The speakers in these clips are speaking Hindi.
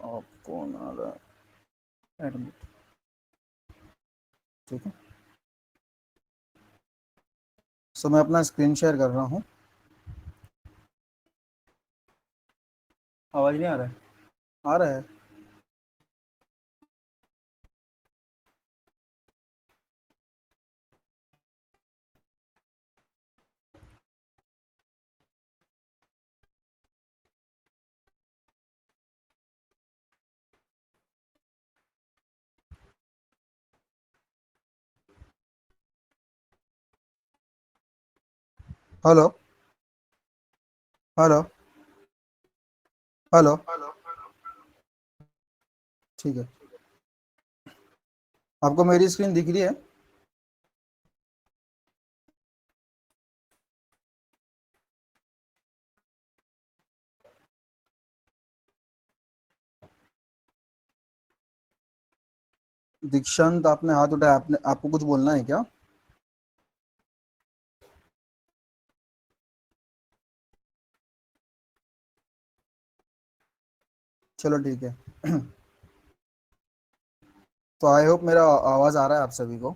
आप कौन आ रहा है एडमिट। ठीक है। सो मैं अपना स्क्रीन शेयर कर रहा हूँ। आवाज़ नहीं आ रहा है? आ रहा है। हेलो। हेलो। हेलो। ठीक है। आपको मेरी स्क्रीन दिख रही है? दीक्षांत, आपने हाथ उठाया, आपने आपको कुछ बोलना है क्या? चलो ठीक है। तो आई होप मेरा आवाज़ आ रहा है आप सभी को।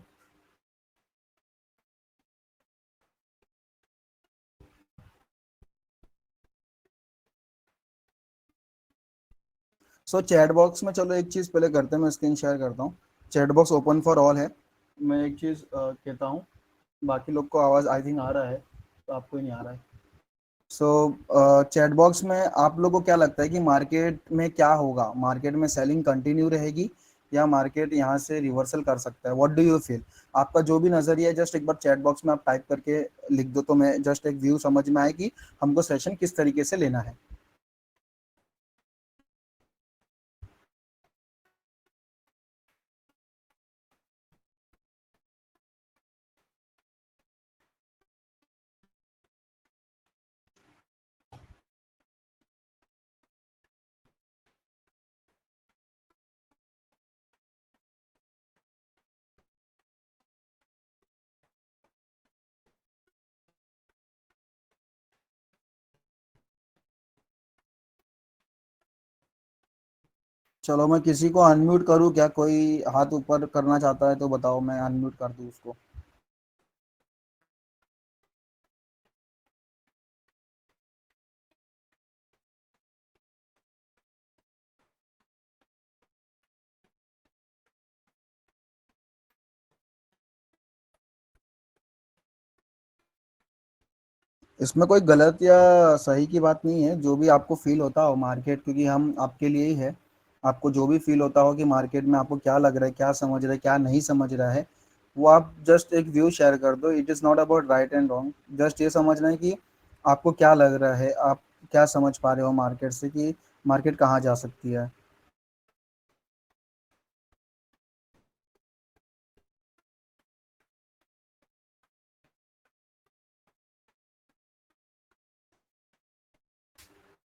सो चैट बॉक्स में, चलो एक चीज़ पहले करते हैं, मैं स्क्रीन शेयर करता हूँ। Chat box open for all है। मैं एक चीज़ कहता हूँ, बाकी लोग को आवाज़ आई थिंक आ रहा है, तो आपको ही नहीं आ रहा है। सो चैट बॉक्स में आप लोगों को क्या लगता है कि मार्केट में क्या होगा? मार्केट में सेलिंग कंटिन्यू रहेगी या मार्केट यहाँ से रिवर्सल कर सकता है? What do you feel? आपका जो भी नज़रिया है, जस्ट एक बार चैट बॉक्स में आप टाइप करके लिख दो, तो मैं जस्ट एक व्यू समझ में आए कि हमको सेशन किस तरीके से लेना है। चलो, मैं किसी को अनम्यूट करूँ क्या? कोई हाथ ऊपर करना चाहता है तो बताओ, मैं अनम्यूट कर दूँ उसको। इसमें कोई गलत या सही की बात नहीं है, जो भी आपको फील होता हो मार्केट, क्योंकि हम आपके लिए ही है। आपको जो भी फील होता हो कि मार्केट में आपको क्या लग रहा है, क्या समझ रहा है, क्या नहीं समझ रहा है, वो आप जस्ट एक व्यू शेयर कर दो। It is not about right and wrong. Just ये समझना है कि आपको क्या लग रहा है, आप क्या समझ पा रहे हो मार्केट से, कि मार्केट कहाँ जा सकती है।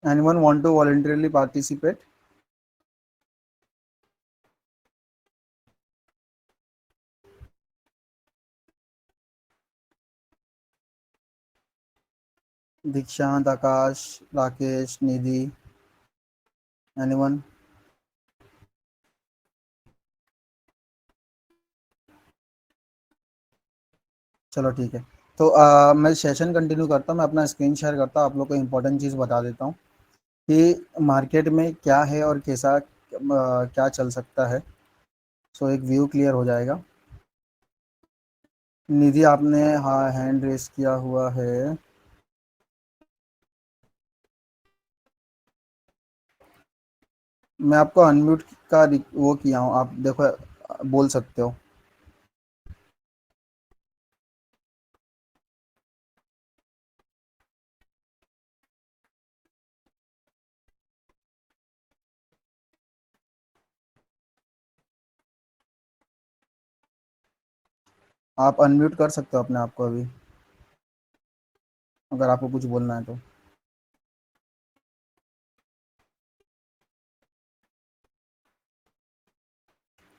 Anyone want to voluntarily participate? Dikshant, Akash, Rakesh, Nidhi, anyone? चलो ठीक है। तो मैं सेशन कंटिन्यू करता हूँ, मैं अपना स्क्रीन शेयर करता हूँ, आप लोग को इंपॉर्टेंट चीज़ बता देता हूँ कि मार्केट में क्या है और कैसा क्या चल सकता है। सो एक व्यू क्लियर हो जाएगा। निधि, आपने हाँ हैंड रेस किया हुआ है। मैं आपको अनम्यूट का वो किया हूँ, आप देखो, बोल सकते हो। आप अनम्यूट कर सकते हो अपने आप को अभी, अगर आपको कुछ बोलना है तो।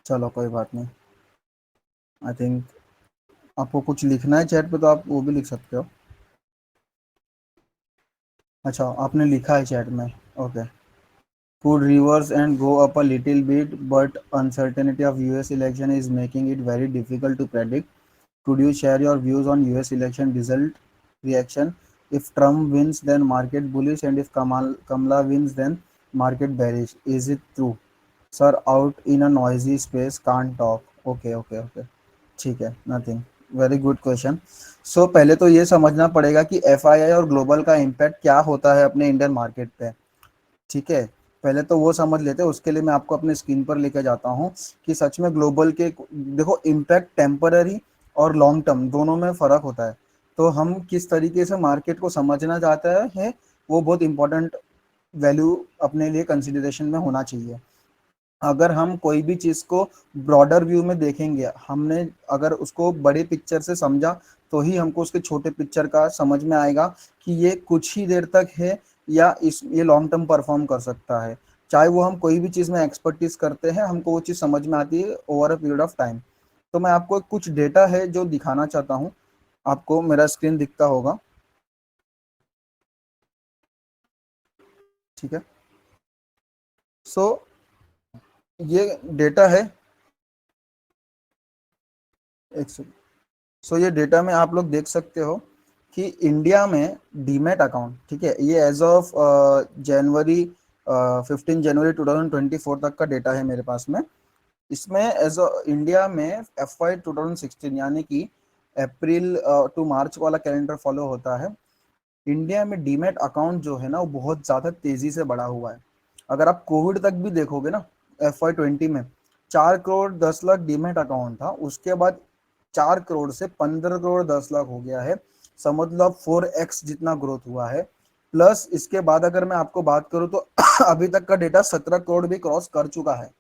चलो कोई बात नहीं। आई थिंक आपको कुछ लिखना है चैट पे, तो आप वो भी लिख सकते हो। अच्छा, आपने लिखा है चैट में? Okay. could reverse and go up a little bit, but uncertainty of US election is making it very difficult to predict. Could you share your views on US election result reaction? If Trump wins, then market bullish, and if Kamala wins, then market bearish. Is it true? Sir, out in a noisy space, can't talk. Okay, okay, okay. ठीक है, nothing. Very good question. So पहले तो ये समझना पड़ेगा कि एफआईआई और ग्लोबल का इम्पैक्ट क्या होता है अपने इंडियन मार्केट पे. ठीक है, पहले तो वो समझ लेते हैं. उसके लिए मैं आपको अपने स्क्रीन पर लेके जाता हूँ कि सच में ग्लोबल के देखो इम्पैक्ट टेम्पररी और लॉन्ग टर्म दोनों में फर्क होता है. तो हम किस तरीके से मार्केट को समझना चाहते हैं वो बहुत इंपॉर्टेंट वैल्यू अपने लिए कंसिडरेशन में होना चाहिए. अगर हम कोई भी चीज को ब्रॉडर व्यू में देखेंगे, हमने अगर उसको बड़े पिक्चर से समझा तो ही हमको उसके छोटे पिक्चर का समझ में आएगा कि ये कुछ ही देर तक है या ये लॉन्ग टर्म परफॉर्म कर सकता है. चाहे वो हम कोई भी चीज में एक्सपर्टीज करते हैं, हमको वो चीज समझ में आती है over a period of time. तो मैं आपको कुछ डेटा है जो दिखाना चाहता हूँ. आपको मेरा स्क्रीन दिखता होगा, ठीक है. सो ये डेटा है. एक सो ये डेटा में आप लोग देख सकते हो कि इंडिया में डीमैट अकाउंट, ठीक है, ये एज ऑफ जनवरी 15 जनवरी 2024 तक का डेटा है मेरे पास में. इसमें एज इंडिया में FY 2016 यानी कि अप्रैल टू मार्च वाला कैलेंडर फॉलो होता है. इंडिया में डीमैट अकाउंट जो है ना वो बहुत ज़्यादा तेज़ी से बढ़ा हुआ है. अगर आप कोविड तक भी देखोगे ना, FY 20 में 4 करोड़ 10 लाख डीमैट अकाउंट था. उसके बाद 4 करोड़ से 15 करोड़ 10 लाख हो गया है. समझ लो 4x जितना ग्रोथ हुआ है. प्लस इसके बाद अगर मैं आपको बात करूं तो अभी तक का डेटा 17 करोड़ भी क्रॉस कर चुका है.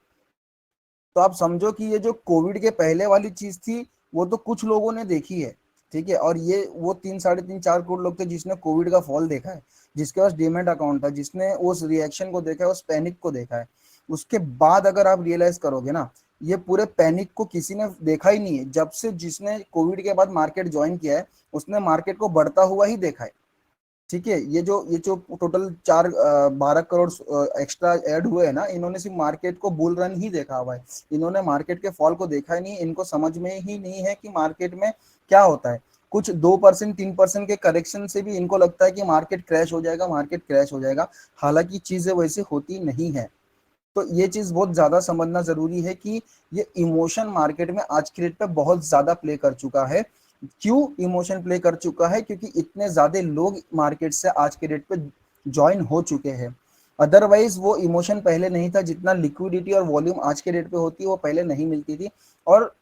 तो आप समझो कि ये जो कोविड के पहले वाली चीज थी वो तो कुछ लोगों ने देखी है, ठीक है. और ये वो 3 साढ़े 3 4 करोड़ लोग थे जिसने कोविड का फॉल देखा है, जिसके पास डीमेट अकाउंट था, जिसने उस रिएक्शन को देखा है, उस पैनिक को देखा है. उसके बाद अगर आप रियलाइज करोगे ना, ये पूरे पैनिक को किसी ने देखा ही नहीं है. जब से जिसने कोविड के बाद मार्केट ज्वाइन किया है उसने मार्केट को बढ़ता हुआ ही देखा है. ठीक है, ये जो टोटल 12 करोड़ एक्स्ट्रा ऐड हुए हैं ना, इन्होंने सिर्फ मार्केट को बुल रन ही देखा हुआ है. इन्होंने मार्केट के फॉल को देखा ही नहीं. इनको समझ में ही नहीं है कि मार्केट में क्या होता है. कुछ 2% 3% के करेक्शन से भी इनको लगता है कि मार्केट क्रैश हो जाएगा, मार्केट क्रैश हो जाएगा. हालांकि चीजें वैसे होती नहीं है. तो ये चीज बहुत ज्यादा समझना जरूरी है कि ये इमोशन मार्केट में आज के डेट पे बहुत ज्यादा प्ले कर चुका है. क्यों इमोशन प्ले कर चुका है? क्योंकि इतने ज्यादा लोग मार्केट से आज के डेट पे ज्वाइन हो चुके हैं. अदरवाइज वो इमोशन पहले नहीं था. जितना लिक्विडिटी और वॉल्यूम आज के डेट पे होती है वो पहले नहीं मिलती थी. और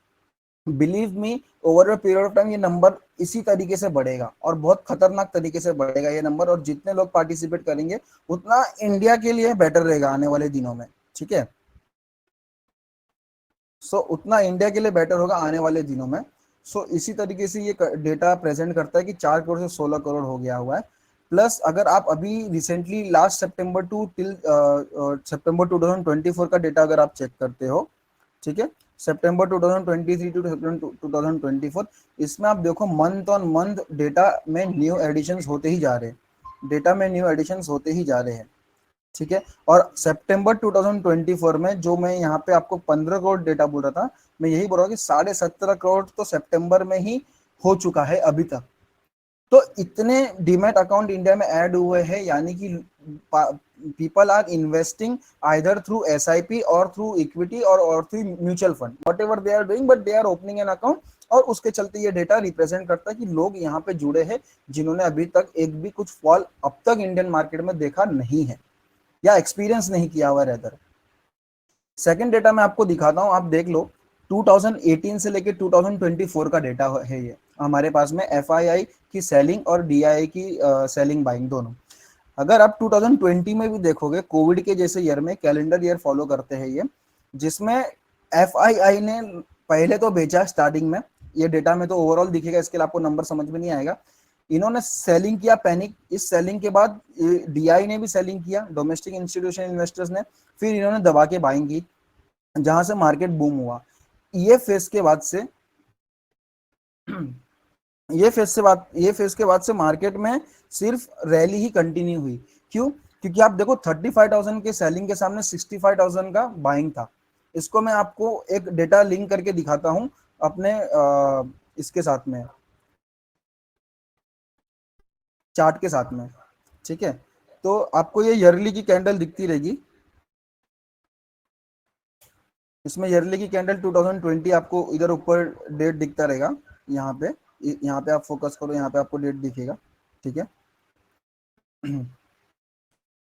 believe me, over a period of time ये नंबर इसी तरीके से बढ़ेगा और बहुत खतरनाक तरीके से बढ़ेगा ये नंबर. और जितने लोग पार्टिसिपेट करेंगे उतना इंडिया के लिए बेटर रहेगा आने वाले दिनों में, ठीक है. सो उतना इंडिया के लिए बेटर होगा आने वाले दिनों में. सो इसी तरीके से ये डेटा प्रेजेंट करता है कि 4 करोड़ से 16 करोड़ हो गया हुआ है. प्लस अगर आप अभी रिसेंटली लास्ट सितंबर टू टिल सितंबर 2024 का डेटा अगर आप चेक करते हो, ठीक है, सितंबर 2023 टू 2024, इसमें आप देखो मंथ ऑन मंथ डेटा में न्यू एडिशंस होते ही जा रहे हैं. डेटा में न्यू एडिशंस होते ही जा रहे हैं, ठीक है. और सितंबर 2024 में जो मैं यहाँ पे आपको 15 करोड़ डेटा बोल रहा था, मैं यही बोल रहा हूँ कि 17.5 करोड़ तो सितंबर में ही हो चुका है अभी तक. तो इतने डीमैट अकाउंट इंडिया में ऐड हुए हैं, यानी कि people are investing either through SIP और थ्रू इक्विटी और through mutual fund, whatever they are doing, but they are opening an account. और उसके चलते ये डेटा रिप्रेजेंट करता है कि लोग यहाँ पे जुड़े हैं जिन्होंने अभी तक एक भी कुछ फॉल अब तक इंडियन मार्केट में देखा नहीं है या एक्सपीरियंस नहीं किया हुआ. रेदर सेकंड डेटा मैं आपको दिखाता हूं, आप देख लो. 2018 से लेके 2024 का डेटा है ये हमारे पास में. FII की सेलिंग और DII की सेलिंग बाइंग दोनों. अगर आप 2020 में भी देखोगे, कोविड के जैसे ईयर में, कैलेंडर ईयर फॉलो करते हैं ये, जिसमें FII ने पहले तो बेचा स्टार्टिंग में. ये डेटा में तो ओवरऑल दिखेगा, इसके लिए आपको नंबर समझ में नहीं आएगा. इन्होंने सेलिंग किया पैनिक. इस सेलिंग के बाद DI ने भी सेलिंग किया, डोमेस्टिक इंस्टीट्यूशन इन्वेस्टर्स ने. फिर इन्होंने दबा के बाइंग की, जहां से मार्केट बूम हुआ. ये फेज के बाद से ये फेज के बाद से मार्केट में सिर्फ रैली ही कंटिन्यू हुई. क्यों? क्योंकि आप देखो 35,000 के सेलिंग के सामने 65,000 का बाइंग था। इसको मैं आपको एक डेटा लिंक करके दिखाता हूं अपने इसके साथ में, चार्ट के साथ में, ठीक है। तो आपको ये ईयरली की कैंडल दिखती रहेगी, इसमें ईयरली की कैंडल 2020 आपको इधर ऊपर डेट दिखता रहेगा। यहाँ पे, यहाँ पे आप फोकस करो, यहाँ पे आपको डेट दिखेगा, ठीक है।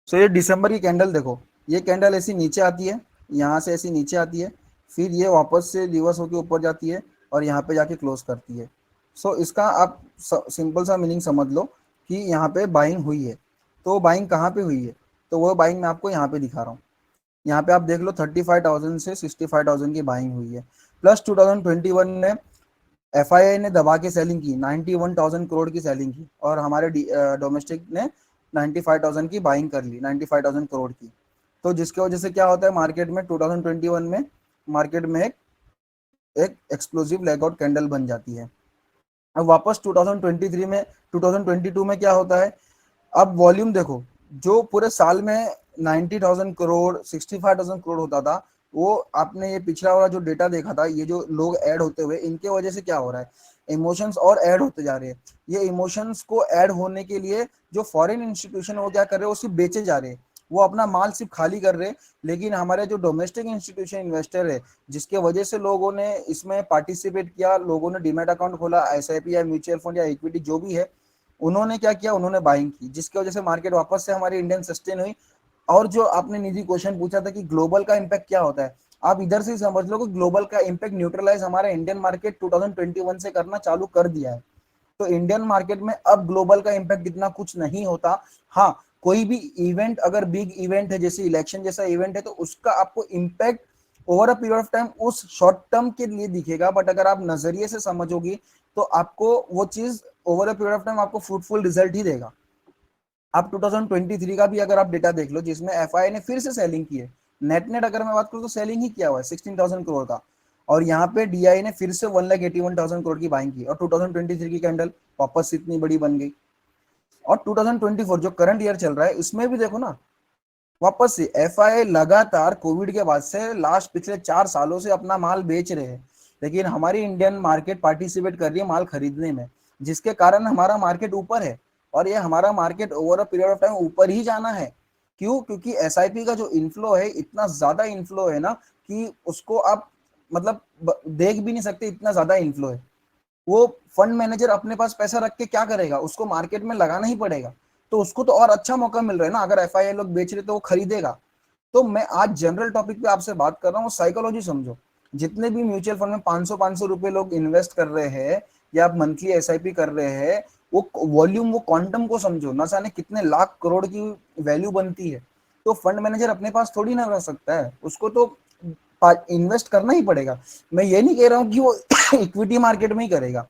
सो ये दिसंबर की कैंडल देखो, ये कैंडल ऐसी नीचे आती है, यहाँ से ऐसी नीचे आती है, फिर ये वापस से रिवर्स होके ऊपर जाती है और यहाँ पे जाके क्लोज करती है। सो इसका आप सिंपल सा मीनिंग समझ लो कि यहाँ पे बाइंग हुई है। तो बाइंग कहाँ पे हुई है, तो वो बाइंग मैं आपको यहाँ पे दिखा रहा हूँ। यहाँ पे आप देख लो 35,000 से 65,000 की बाइंग हुई है। प्लस 2021 में एफआईआई ने दबा के सेलिंग की, 91,000 करोड़ की सेलिंग की, और हमारे डोमेस्टिक ने 95,000 की बाइंग कर ली, 95,000 करोड़ की। तो जिसकी वजह से क्या होता है मार्केट में 2021 में, मार्केट में एक एक्सप्लोसिव लेगआउट कैंडल बन जाती है। अब वापस 2023 में, 2022 में क्या होता है, अब वॉल्यूम देखो, जो पूरे साल में 90,000 करोड़ 65,000 करोड़ होता था, वो आपने ये पिछला वाला जो डेटा देखा था, ये जो लोग ऐड होते हुए, इनके वजह से क्या हो रहा है, इमोशंस और ऐड होते जा रहे हैं। ये इमोशंस को ऐड होने के लिए जो फॉरेन इंस्टीट्यूशन वो क्या कर रहे हैं, वो सिर्फ बेचे जा रहे हैं, वो अपना माल सिर्फ खाली कर रहे हैं। लेकिन हमारे जो डोमेस्टिक इंस्टीट्यूशन इन्वेस्टर है, जिसके वजह से लोगों ने इसमें पार्टिसिपेट किया, लोगों ने डीमैट अकाउंट खोला, एसआईपी या म्यूचुअल फंड या इक्विटी जो भी है, उन्होंने क्या किया, उन्होंने बाइंग की, जिसकी वजह से मार्केट वापस से हमारी इंडियन सस्टेन हुई। और जो आपने निजी क्वेश्चन पूछा था कि ग्लोबल का इंपैक्ट क्या होता है, आप इधर से समझ लो कि ग्लोबल का इंपैक्ट न्यूट्रलाइज हमारा इंडियन मार्केट 2021 से करना चालू कर दिया है। तो इंडियन मार्केट में अब ग्लोबल का इंपैक्ट इतना कुछ नहीं होता। हाँ, कोई भी इवेंट अगर बिग इवेंट है, जैसे इलेक्शन जैसा इवेंट है, तो उसका आपको impact over a period of time उस शॉर्ट टर्म के लिए दिखेगा। बट अगर आप नजरिए से समझोगी तो आपको वो चीज over a period of time आपको फ्रूटफुल रिजल्ट ही देगा। अब 2023 का भी अगर आप डेटा देख लो, जिसमें एफआई ने फिर से सेलिंग की है, नेट नेट अगर मैं बात करूँ तो सेलिंग ही किया हुआ है 16,000 करोड़ का, और यहाँ पे डीआई ने फिर से 1,81,000 करोड़ की बाइंग की, और 2023 की कैंडल वापस इतनी बड़ी बन गई। और 2024 जो करंट ईयर चल रहा है, इसमें भी देखो ना, वापस से एफआई लगातार कोविड के बाद से लास्ट पिछले 4 सालों से अपना माल बेच रहे हैं, लेकिन हमारी इंडियन मार्केट पार्टिसिपेट कर रही है माल खरीदने में, जिसके कारण हमारा मार्केट ऊपर है। और ये हमारा market over a period of time ऊपर ही जाना है। क्यों? क्योंकि एसआईपी का जो इनफ्लो है, इतना ज्यादा इनफ्लो है ना, कि उसको आप मतलब देख भी नहीं सकते, इतना ज्यादा इनफ्लो है। वो फंड मैनेजर अपने पास पैसा रख के क्या करेगा, उसको मार्केट में लगाना ही पड़ेगा। तो उसको तो और अच्छा मौका मिल रहा है ना, अगर एफआईआई लोग बेच रहे तो वो खरीदेगा। तो मैं आज जनरल टॉपिक पे आपसे बात कर रहा हूँ, साइकोलॉजी समझो। जितने भी म्यूचुअल फंड में 500 रुपए लोग इन्वेस्ट कर रहे हैं, या आप मंथली एसआईपी कर रहे हैं, वो वॉल्यूम, वो क्वांटम को समझो, न जाने कितने लाख करोड़ की वैल्यू बनती है। तो फंड मैनेजर अपने पास थोड़ी ना रह सकता है, उसको तो इन्वेस्ट करना ही पड़ेगा। मैं ये नहीं कह रहा हूँ कि वो इक्विटी मार्केट में ही करेगा,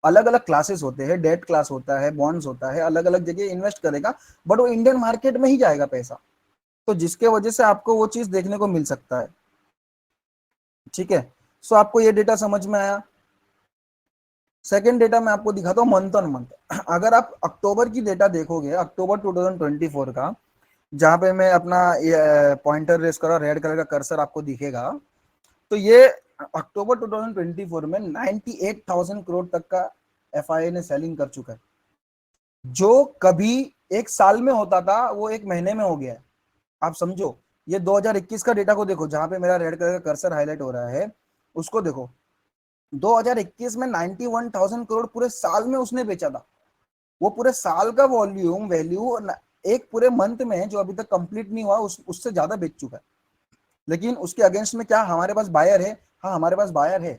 अलग अलग क्लासेस होते हैं, डेट क्लास होता है, बॉन्ड्स होता है, अलग अलग जगह इन्वेस्ट करेगा, बट वो इंडियन मार्केट में ही जाएगा पैसा। तो जिसके वजह से आपको वो चीज देखने को मिल सकता है, ठीक है। सो आपको ये डेटा समझ में आया। सेकेंड डेटा मैं आपको दिखाता हूँ मंथ ऑन मंथ। अगर आप अक्टूबर की डेटा देखोगे, अक्टूबर 2024 का, जहां पे मैं अपना पॉइंटर रेस करा, रेड कलर का कर्सर आपको दिखेगा, तो ये अक्टूबर 2024 में 98,000 करोड़ तक का एफआईआई ने सेलिंग कर चुका है। जो कभी एक साल में होता था, वो एक महीने में हो गया है। आप समझो, ये 2021 का डेटा को देखो, जहां पे मेरा रेड कलर का कर्सर हाईलाइट हो रहा है, उसको देखो। 2021 में 91,000 करोड़ पूरे साल में उसने बेचा था। वो पूरे साल का वॉल्यूम वैल्यू एक पूरे मंथ में जो अभी तक कंप्लीट नहीं हुआ, उससे ज्यादा बेच चुका है। लेकिन उसके अगेंस्ट में क्या हमारे पास बायर है? हाँ, हमारे पास बायर है।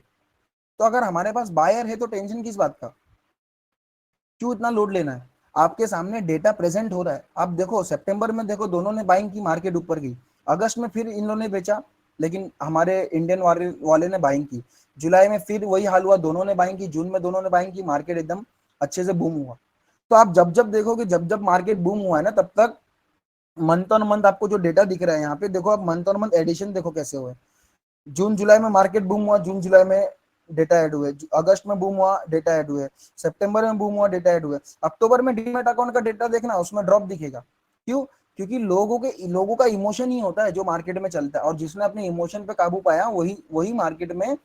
तो अगर हमारे पास बायर है तो टेंशन किस बात का, क्यों इतना लोड लेना है? आपके सामने डेटा प्रेजेंट हो रहा है। आप देखो, सितंबर में देखो, दोनों ने बाइंग की, मार्केट ऊपर गई। अगस्त में फिर इन लोगों ने बेचा, लेकिन हमारे इंडियन वाले ने बाइंग की। जुलाई में फिर वही हाल हुआ, दोनों ने बाइंग की। जून में दोनों ने बाइंग की, मार्केट एकदम अच्छे से बूम हुआ। तो आप जब जब देखोगे, जब जब मार्केट बूम हुआ है ना, तब तक मंथ ऑन मंथ आपको जो डेटा दिख रहा है यहाँ पे देखो, आप मंथ ऑन मंथ एडिशन देखो कैसे हुए। जून जुलाई में मार्केट बूम हुआ, जून जुलाई में डेटा ऐड हुए। अगस्त में बूम हुआ, डेटा ऐड हुए। सितंबर में बूम हुआ, डेटा ऐड हुए। अक्टूबर में डीमैट अकाउंट का डेटा देखना, उसमें ड्रॉप दिखेगा। क्यों? क्योंकि लोगों का इमोशन ही होता है जो मार्केट में चलता है, और जिसने अपने इमोशन पे काबू पाया वही वही मार्केट में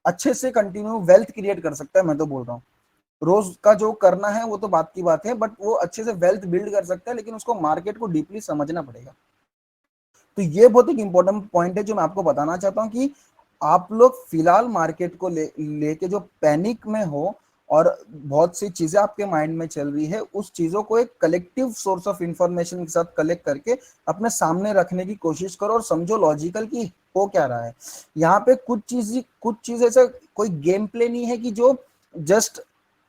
अच्छे से कंटिन्यू वेल्थ क्रिएट कर सकता है। मैं तो बोल रहा हूँ, रोज का जो करना है वो तो बात की बात है, बट वो अच्छे से वेल्थ बिल्ड कर सकता है, लेकिन उसको मार्केट को डीपली समझना पड़ेगा। तो ये बहुत एक इंपॉर्टेंट पॉइंट है जो मैं आपको बताना चाहता हूँ कि आप लोग फिलहाल मार्केट को लेके जो पैनिक में हो और बहुत सी चीजें आपके माइंड में चल रही है, उस चीजों को एक कलेक्टिव सोर्स ऑफ इंफॉर्मेशन के साथ कलेक्ट करके अपने सामने रखने की कोशिश करो और समझो लॉजिकल कि हो क्या रहा है। यहाँ पे कुछ चीज ऐसा कोई गेम प्ले नहीं है कि जो just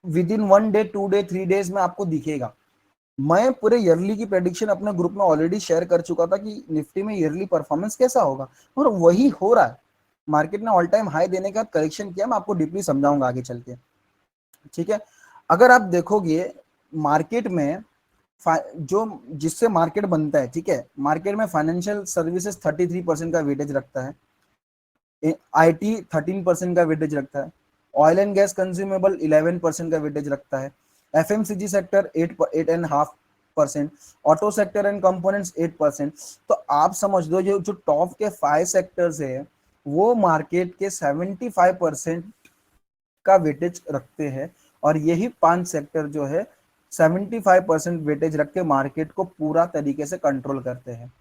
with in 1 day 2 day 3 days में आपको दिखेगा। मैं पूरे ईयरली की प्रेडिक्शन अपने ग्रुप में ऑलरेडी शेयर कर चुका था कि निफ्टी में ईयरली परफॉर्मेंस कैसा होगा, और वही हो रहा है। मार्केट ने ऑल टाइम हाई देने के बाद करेक्शन किया, मैं आपको डीपली समझाऊंगा आगे चल के, ठीक है। अगर आप देखोगे मार्केट में जो जिससे मार्केट बनता है, ठीक है, मार्केट में फाइनेंशियल सर्विसेज 33% का वेटेज रखता है, आईटी 13% का वेटेज रखता है, ऑयल एंड गैस कंज्यूमेबल 11% का वेटेज रखता है, FMCG sector 8.5%, auto sector and components 8%। तो आप समझ लो जो जो टॉप के 5 सेक्टर्स है वो मार्केट के 75% का वेटेज रखते हैं, और यही 5 सेक्टर जो है 75% वेटेज रख के मार्केट को पूरा तरीके से कंट्रोल करते हैं।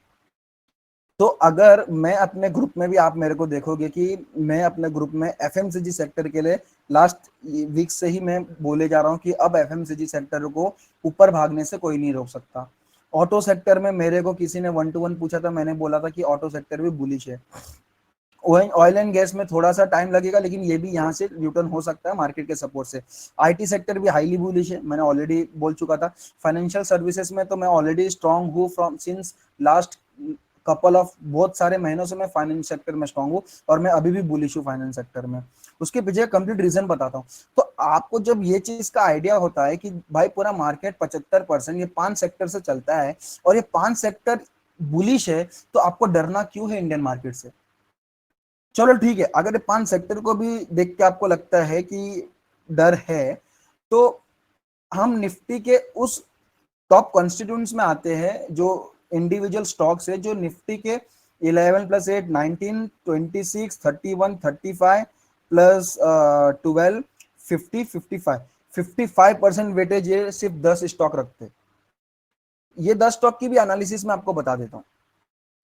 तो अगर मैं अपने ग्रुप में भी, आप मेरे को देखोगे कि मैं अपने ग्रुप में एफएमसीजी सेक्टर के लिए लास्ट वीक से ही मैं बोले जा रहा हूँ कि अब एफएमसीजी सेक्टर को ऊपर भागने से कोई नहीं रोक सकता। ऑटो सेक्टर में मेरे को किसी ने 1-to-1 पूछा था, मैंने बोला था कि ऑटो सेक्टर भी बुलिश है। ऑयल एंड गैस में थोड़ा सा टाइम लगेगा, लेकिन ये भी यहाँ से रिटर्न हो सकता है मार्केट के सपोर्ट से। आईटी सेक्टर भी हाईली बुलिश है, मैंने ऑलरेडी बोल चुका था। फाइनेंशियल सर्विसेज में तो मैं ऑलरेडी स्ट्रांग हूँ from since last couple of बहुत सारे महीनों से मैं फाइनेंस सेक्टर में स्ट्रांग हूँ, और मैं अभी भी बुलिश हूँ फाइनेंस सेक्टर में। उसके पीछे कंप्लीट रीजन बताता हूँ। तो आपको जब ये चीज का आइडिया होता है कि भाई पूरा मार्केट 75% ये 5 सेक्टर से चलता है और ये 5 सेक्टर बुलिश है, तो आपको डरना क्यों है इंडियन मार्केट से। चलो ठीक है, अगर ये 5 सेक्टर को भी देख के आपको लगता है कि डर है, तो हम निफ्टी के उस टॉप कॉन्स्टिट्यूंट्स में आते हैं जो इंडिविजुअल स्टॉक्स है, जो निफ्टी के 11+8 19 26 31 35 प्लस 12 50 55% वेटेज ये सिर्फ 10 स्टॉक रखते हैं। ये 10 स्टॉक की भी एनालिसिस में आपको बता देता हूँ,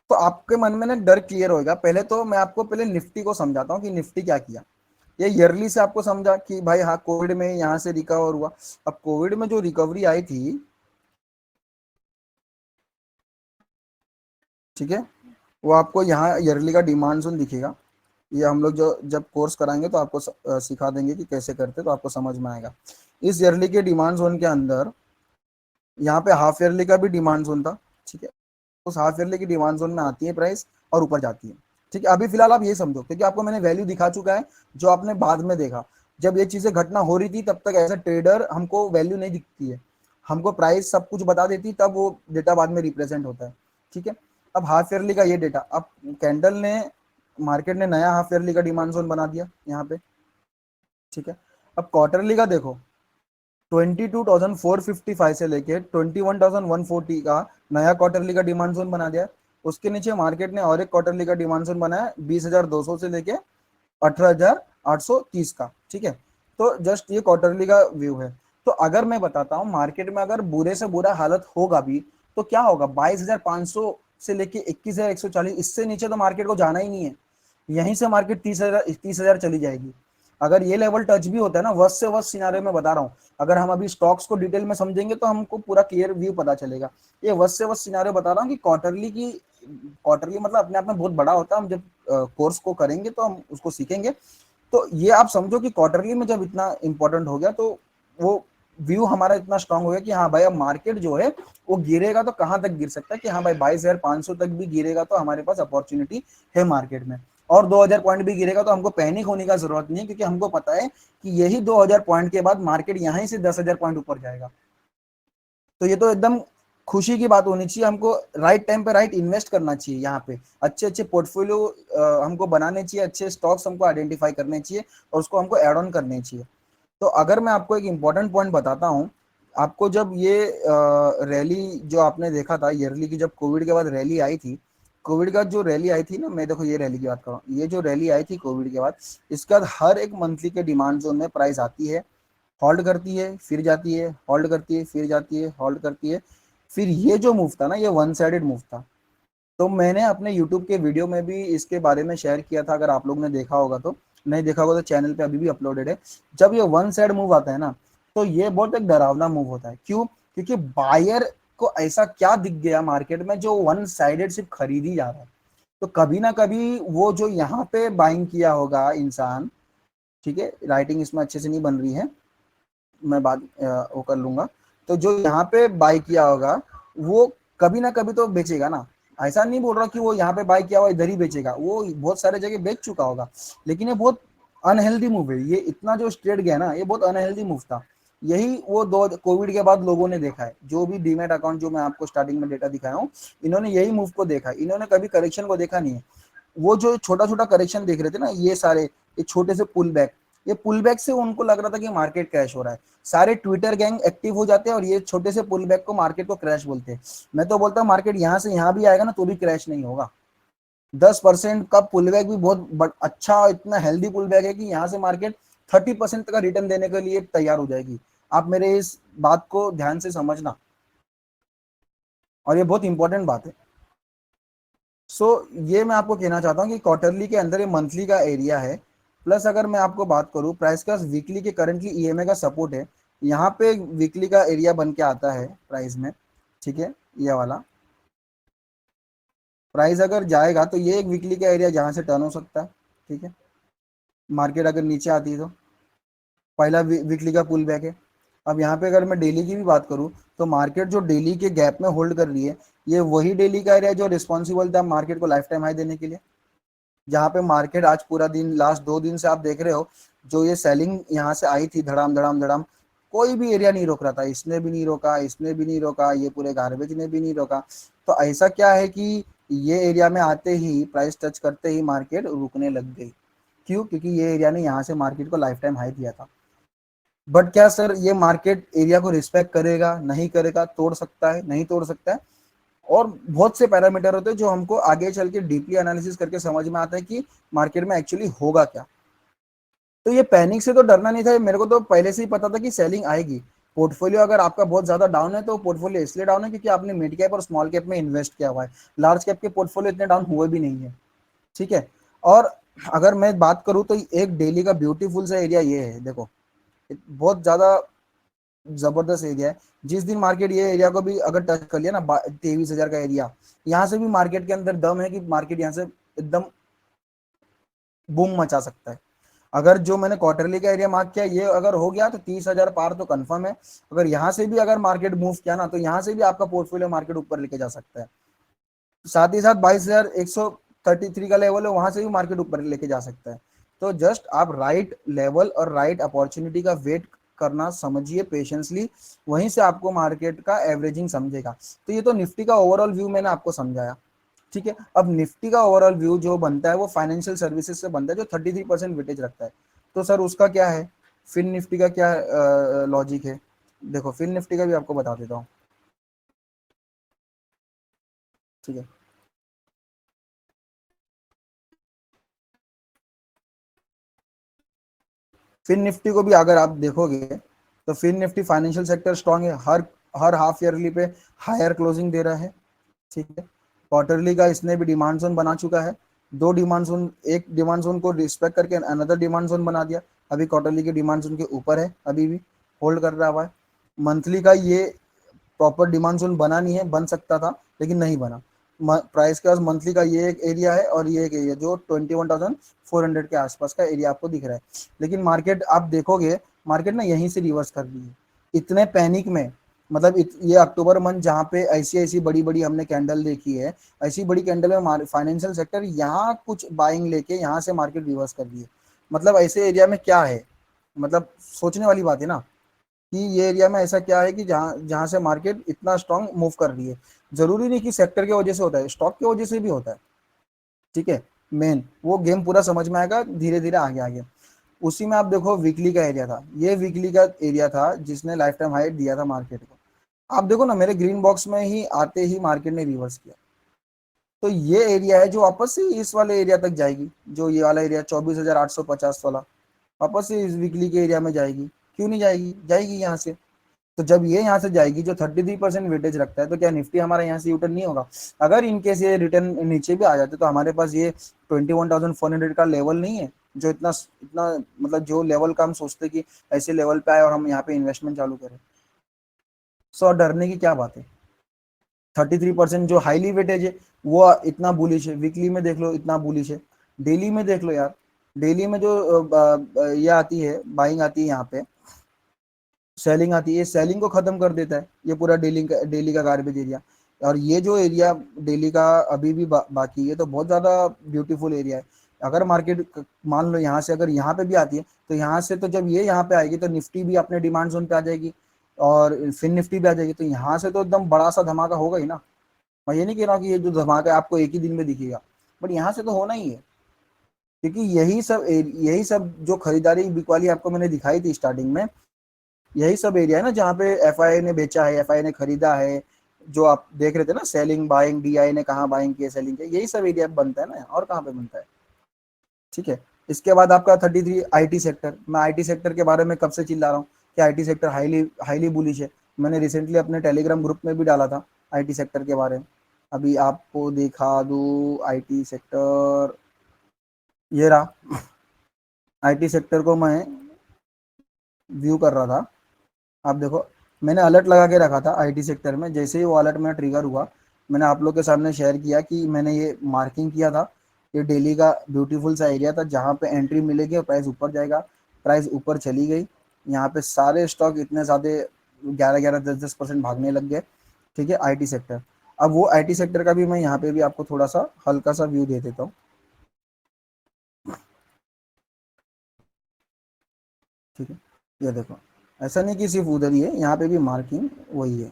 तो आपके मन में ना डर क्लियर होगा। पहले तो मैं आपको पहले निफ्टी को समझाता हूँ कि निफ्टी क्या किया। ये ईयरली से आपको समझा कि भाई हाँ कोविड में यहाँ से रिकवर हुआ। अब कोविड में जो रिकवरी आई थी, ठीक है, वो आपको यहाँ ईयरली का डिमांड जोन दिखेगा। ये हम लोग जो जब कोर्स कराएंगे तो आपको सिखा देंगे कि कैसे करते, तो आपको समझ में आएगा। इस ईयरली के डिमांड जोन के अंदर यहाँ पे हाफ ईयरली का भी डिमांड जोन था, ठीक है। उस हाफ ईयरली की डिमांड जोन में आती है प्राइस और ऊपर जाती है, ठीक है। अभी फिलहाल आप ये समझो, क्योंकि आपको मैंने वैल्यू दिखा चुका है जो आपने बाद में देखा। जब ये चीजें घटना हो रही थी तब तक एज अ ट्रेडर हमको वैल्यू नहीं दिखती है, हमको प्राइस सब कुछ बता देती, तब वो डेटा बाद में रिप्रेजेंट होता है, ठीक है। अब हाफ ईयरली का ये डेटा, अब कैंडल ने, मार्केट ने नया हाफ ईयरली का डिमांड जोन बना दिया यहाँ पे, ठीक है। अब क्वार्टरली का देखो, 22,455 से लेके 21,140 का नया क्वार्टरली का डिमांड जोन बना दिया। उसके नीचे मार्केट ने और एक क्वार्टरली का डिमांड जोन बनाया 20,200 से लेके 18,830 का, ठीक है। तो जस्ट ये क्वार्टरली का व्यू है। तो अगर मैं बताता हूँ मार्केट में अगर बुरे से बुरा हालत होगा भी तो क्या होगा, 22,500 से लेके 21,140, इससे नीचे तो मार्केट को जाना ही नहीं है। यहीं से मार्केट 30,000 चली जाएगी। अगर ये लेवल टच भी होता है ना, वर्स्ट से वर्स्ट सिनारियो में बता रहा हूँ, अगर हम अभी स्टॉक्स को डिटेल में समझेंगे तो हमको पूरा क्लियर व्यू पता चलेगा। ये वर्स्ट से वर्स्ट सिनारियो बता रहा हूँ कि क्वार्टरली मतलब अपने आप में बहुत बड़ा होता है। हम जब कोर्स को करेंगे तो हम उसको सीखेंगे। तो ये आप समझो कि क्वार्टरली में जब इतना इंपॉर्टेंट हो गया तो वो व्यू हमारा इतना स्ट्रांग हो गया कि हाँ भाई अब मार्केट जो है वो गिरेगा तो कहाँ तक गिर सकता है, कि हाँ भाई 22,500 तक भी गिरेगा तो हमारे पास अपॉर्चुनिटी है मार्केट में। और 2,000 पॉइंट भी गिरेगा तो हमको पैनिक होने का जरूरत नहीं है, क्योंकि हमको पता है कि यही 2,000 पॉइंट के बाद मार्केट यहाँ से 10,000 पॉइंट ऊपर जाएगा। तो ये तो एकदम खुशी की बात होनी चाहिए। हमको राइट टाइम पे राइट इन्वेस्ट करना चाहिए, यहाँ पे अच्छे अच्छे पोर्टफोलियो हमको बनाने चाहिए, अच्छे स्टॉक्स हमको आइडेंटिफाई करने चाहिए और उसको हमको एड ऑन करने चाहिए। तो अगर मैं आपको एक इंपॉर्टेंट पॉइंट बताता हूँ आपको जब ये रैली जो आपने देखा था ईयरली की, जब कोविड के बाद रैली आई थी, कोविड का जो रैली आई थी ना, मैं देखो ये रैली की बात कर रहा हूँ, ये जो रैली आई थी कोविड के बाद, इसके बाद हर एक मंथली के डिमांड जोन में प्राइस आती है, होल्ड करती है, फिर जाती है, होल्ड करती है, फिर जाती है, होल्ड करती है। फिर ये जो मूव था ना, ये वन साइडेड मूव था। तो मैंने अपने यूट्यूब के वीडियो में भी इसके बारे में शेयर किया था, अगर आप लोग ने देखा होगा तो। नहीं देखा होगा तो चैनल पे अभी भी अपलोडेड है। जब ये वन साइड मूव आता है ना, तो ये बहुत एक डरावना मूव होता है। क्यों? क्योंकि बायर को ऐसा क्या दिख गया मार्केट में जो वन साइडेड सिर्फ खरीद ही जा रहा है। तो कभी ना कभी वो जो यहाँ पे बाइंग किया होगा इंसान, ठीक है, राइटिंग इसमें अच्छे से नहीं बन रही है, मैं बात वो कर लूंगा। तो जो यहाँ पे बाई किया होगा, वो कभी ना कभी तो बेचेगा ना। ऐसा नहीं बोल रहा कि वो यहाँ पे बाई किया हुआ इधर ही बेचेगा, वो बहुत सारे जगह बेच चुका होगा। लेकिन ये बहुत अनहेल्दी मूव है, ये इतना जो स्ट्रेट गया ना, ये बहुत अनहेल्दी मूव था। यही वो दो कोविड के बाद लोगों ने देखा है, जो भी डीमेट अकाउंट जो मैं आपको स्टार्टिंग में डेटा दिखाया हूँ, इन्होंने यही मूव को देखा है, इन्होंने कभी करेक्शन को देखा नहीं है। वो जो छोटा छोटा करेक्शन देख रहे थे ना, ये सारे ये छोटे से पुल बैक, ये पुल बैक से उनको लग रहा था कि मार्केट क्रैश हो रहा है। सारे ट्विटर गैंग एक्टिव हो जाते हैं और ये छोटे से पुल बैक को मार्केट को क्रैश बोलते हैं। मैं तो बोलता हूँ मार्केट यहाँ से यहाँ भी आएगा ना तो भी क्रैश नहीं होगा। 10% का पुल बैक भी बहुत अच्छा, इतना हेल्दी पुल बैक है कि यहाँ से मार्केट 30% तक का रिटर्न देने के लिए तैयार हो जाएगी। आप मेरे इस बात को ध्यान से समझना, और ये बहुत इंपॉर्टेंट बात है। सो ये मैं आपको कहना चाहता हूँ कि क्वार्टरली के अंदर ये मंथली का एरिया है। प्लस अगर मैं आपको बात करूँ प्राइस का, वीकली के करंटली ईएमए का सपोर्ट है, यहाँ पे वीकली का एरिया बन के आता है प्राइस में, ठीक है। ये वाला प्राइस अगर जाएगा तो ये एक वीकली का एरिया जहाँ से टर्न हो सकता है, ठीक है। मार्केट अगर नीचे आती है तो पहला वीकली का पुल बैक है। अब यहाँ पे अगर मैं डेली की भी बात करूँ, तो मार्केट जो डेली के गैप में होल्ड कर रही है, ये वही डेली का एरिया जो रिस्पॉन्सिबल था मार्केट को लाइफ टाइम हाई देने के लिए। जहाँ पे मार्केट आज पूरा दिन, लास्ट 2 दिन से आप देख रहे हो, जो ये सेलिंग यहाँ से आई थी धड़ाम धड़ाम धड़ाम, कोई भी एरिया नहीं रोक रहा था, इसने भी नहीं रोका, इसने भी नहीं रोका, ये पूरे गार्बेज ने भी नहीं रोका। तो ऐसा क्या है कि ये एरिया में आते ही, प्राइस टच करते ही मार्केट रुकने लग गई। क्यों? क्योंकि ये एरिया ने यहाँ से मार्केट को लाइफ टाइम हाई दिया था। बट क्या सर ये मार्केट एरिया को रिस्पेक्ट करेगा? नहीं करेगा, तोड़ सकता है, नहीं तोड़ सकता है। और बहुत से पैरामीटर होते हैं जो हमको आगे चल के डीपली एनालिसिस करके समझ में आता है कि मार्केट में एक्चुअली होगा क्या। तो ये पैनिक से तो डरना नहीं था, मेरे को तो पहले से ही पता था कि सेलिंग आएगी। पोर्टफोलियो अगर आपका बहुत ज्यादा डाउन है तो पोर्टफोलियो इसलिए डाउन है क्योंकि आपने मिड कैप और स्मॉल कैप में इन्वेस्ट किया हुआ है। लार्ज कैप के पोर्टफोलियो इतने डाउन हुए भी नहीं है, ठीक है। और अगर मैं बात करूं तो एक डेली का ब्यूटीफुल सा एरिया ये है, देखो बहुत ज्यादा जबरदस्त एरिया है। जिस दिन मार्केट ये एरिया को भी अगर टच कर लिया ना, 23,000 का एरिया, यहाँ से भी मार्केट के अंदर दम है कि मार्केट यहाँ से एकदम बूम मचा सकता है। अगर जो मैंने क्वार्टरली का एरिया मार्क किया ये अगर हो गया तो 30,000 पार तो कंफर्म है। अगर यहाँ से भी अगर मार्केट मूव किया ना, तो यहाँ से भी आपका पोर्टफोलियो मार्केट ऊपर लेके जा सकता है। साथ ही साथ 22,133 का लेवल है, वहां से भी मार्केट ऊपर लेके जा सकता है। तो जस्ट आप राइट लेवल और राइट अपॉर्चुनिटी का वेट करना समझिए पेशेंसली, वहीं से आपको मार्केट का एवरेजिंग समझेगा। तो ये तो निफ्टी का ओवरऑल व्यू मैंने आपको समझाया, ठीक है। अब निफ्टी का ओवरऑल व्यू जो बनता है वो फाइनेंशियल सर्विसेज से बनता है, जो 33% वेटेज रखता है। तो सर उसका क्या है, फिन निफ्टी का क्या लॉजिक है? देखो फिन निफ्टी का भी आपको बता देता हूँ, ठीक है। फिन निफ्टी को भी अगर आप देखोगे तो fin Nifty financial sector strong है, हर हर हाफ ईयरली पे हायर क्लोजिंग दे रहा है, ठीक है। क्वार्टरली का इसने भी डिमांड जोन बना चुका है, दो डिमांड जोन, एक डिमांड जोन को रिस्पेक्ट करके अनदर डिमांड जोन बना दिया। अभी क्वार्टरली के डिमांड जोन के ऊपर है, अभी भी होल्ड कर रहा हुआ है। मंथली का ये प्रॉपर डिमांड जोन बना नहीं है, बन सकता था लेकिन नहीं बना। प्राइस के पास मंथली का ये एक एरिया है और ये एक एरिया जो 21,400 के आसपास का एरिया आपको दिख रहा है। लेकिन मार्केट आप देखोगे, मार्केट ना यहीं से रिवर्स कर रही है इतने पैनिक में। मतलब ये अक्टूबर मंथ जहाँ पे ऐसी ऐसी बड़ी बड़ी हमने कैंडल देखी है, ऐसी बड़ी कैंडल में फाइनेंशियल सेक्टर यहाँ कुछ बाइंग लेके यहाँ से मार्केट रिवर्स कर रही है। मतलब ऐसे एरिया में क्या है, मतलब सोचने वाली बात है ना कि ये एरिया में ऐसा क्या है कि जहाँ जहाँ से मार्केट इतना स्ट्रांग मूव कर रही है। जरूरी नहीं कि सेक्टर की वजह से होता है, स्टॉक की वजह से भी होता है, ठीक है। मेन वो गेम पूरा समझ में आएगा धीरे धीरे आगे आगे। उसी में आप देखो वीकली का एरिया था, ये वीकली का एरिया था जिसने लाइफ टाइम हाई दिया था मार्केट को। आप देखो ना मेरे ग्रीन बॉक्स में ही आते ही मार्केट ने रिवर्स किया। तो ये एरिया है जो वापस से इस वाले एरिया तक जाएगी, जो ये वाला एरिया 24,850 वाला, वापस से इस वीकली के एरिया में जाएगी। क्यों नहीं जाएगी, जाएगी यहाँ से। तो जब ये यहाँ से जाएगी जो 33% वेटेज रखता है, तो क्या निफ्टी हमारा यहाँ से यूटर्न नहीं होगा? अगर इनकेस ये रिटर्न नीचे भी आ जाते तो हमारे पास ये 21,400 का लेवल नहीं है, जो इतना इतना मतलब जो लेवल का हम सोचते कि ऐसे लेवल पे आए और हम यहाँ पे इन्वेस्टमेंट चालू करें। सो डरने की क्या बात है? 33% जो हाईली वेटेज है वो इतना बुलिश है, वीकली में देख लो इतना बुलिश है, डेली में देख लो यार, डेली में जो ये आती है बाइंग आती है यहाँ पे, सेलिंग आती है, सेलिंग को खत्म कर देता है ये पूरा डेली का गार्बेज एरिया। और ये जो एरिया डेली का अभी भी बाकी है, तो बहुत ज़्यादा ब्यूटीफुल एरिया है। अगर मार्केट मान लो यहाँ से अगर यहाँ पे भी आती है, तो यहाँ से तो जब ये यहाँ पे आएगी तो निफ्टी भी अपने डिमांड जोन पे आ जाएगी और फिर निफ्टी भी आ जाएगी, तो यहाँ से तो एकदम बड़ा सा धमाका होगा ही ना। मैं ये नहीं कह रहा हूँ कि ये जो धमाका है आपको एक ही दिन में दिखेगा, बट यहाँ से तो होना ही है। क्योंकि यही सब जो खरीदारी बिकवाली आपको मैंने दिखाई थी स्टार्टिंग में, यही सब एरिया है ना जहाँ पे एफआई ने बेचा है, एफआई ने खरीदा है। जो आप देख रहे थे ना सेलिंग बाइंग, डीआई ने कहाँ बाइंग किया सेलिंग किया, यही सब एरिया बनता है ना, और कहाँ पे बनता है। ठीक है। इसके बाद आपका 33 आईटी सेक्टर। मैं आईटी सेक्टर के बारे में कब से चिल्ला रहा हूँ कि IT sector highly highly bullish है। मैंने रिसेंटली अपने टेलीग्राम ग्रुप में भी डाला था आईटी सेक्टर के बारे में। अभी आपको दिखा दूँ आईटी सेक्टर, ये रहा। आईटी सेक्टर को मैं व्यू कर रहा था, आप देखो मैंने अलर्ट लगा के रखा था आईटी सेक्टर में। जैसे ही वो अलर्ट मेरा ट्रिगर हुआ, मैंने आप लोग के सामने शेयर किया कि मैंने ये मार्किंग किया था। ये डेली का ब्यूटीफुल सा एरिया था जहाँ पे एंट्री मिलेगी और प्राइस ऊपर जाएगा। प्राइस ऊपर चली गई, यहाँ पे सारे स्टॉक इतने ज़्यादा 11-11 10-10% भागने लग गए। ठीक है, आईटी सेक्टर। अब वो आईटी सेक्टर का भी मैं यहाँ पे भी आपको थोड़ा सा हल्का सा व्यू दे देता हूँ। ठीक है, ये देखो, ऐसा नहीं कि सिर्फ उधर ही है, यहाँ पे भी मार्किंग वही है।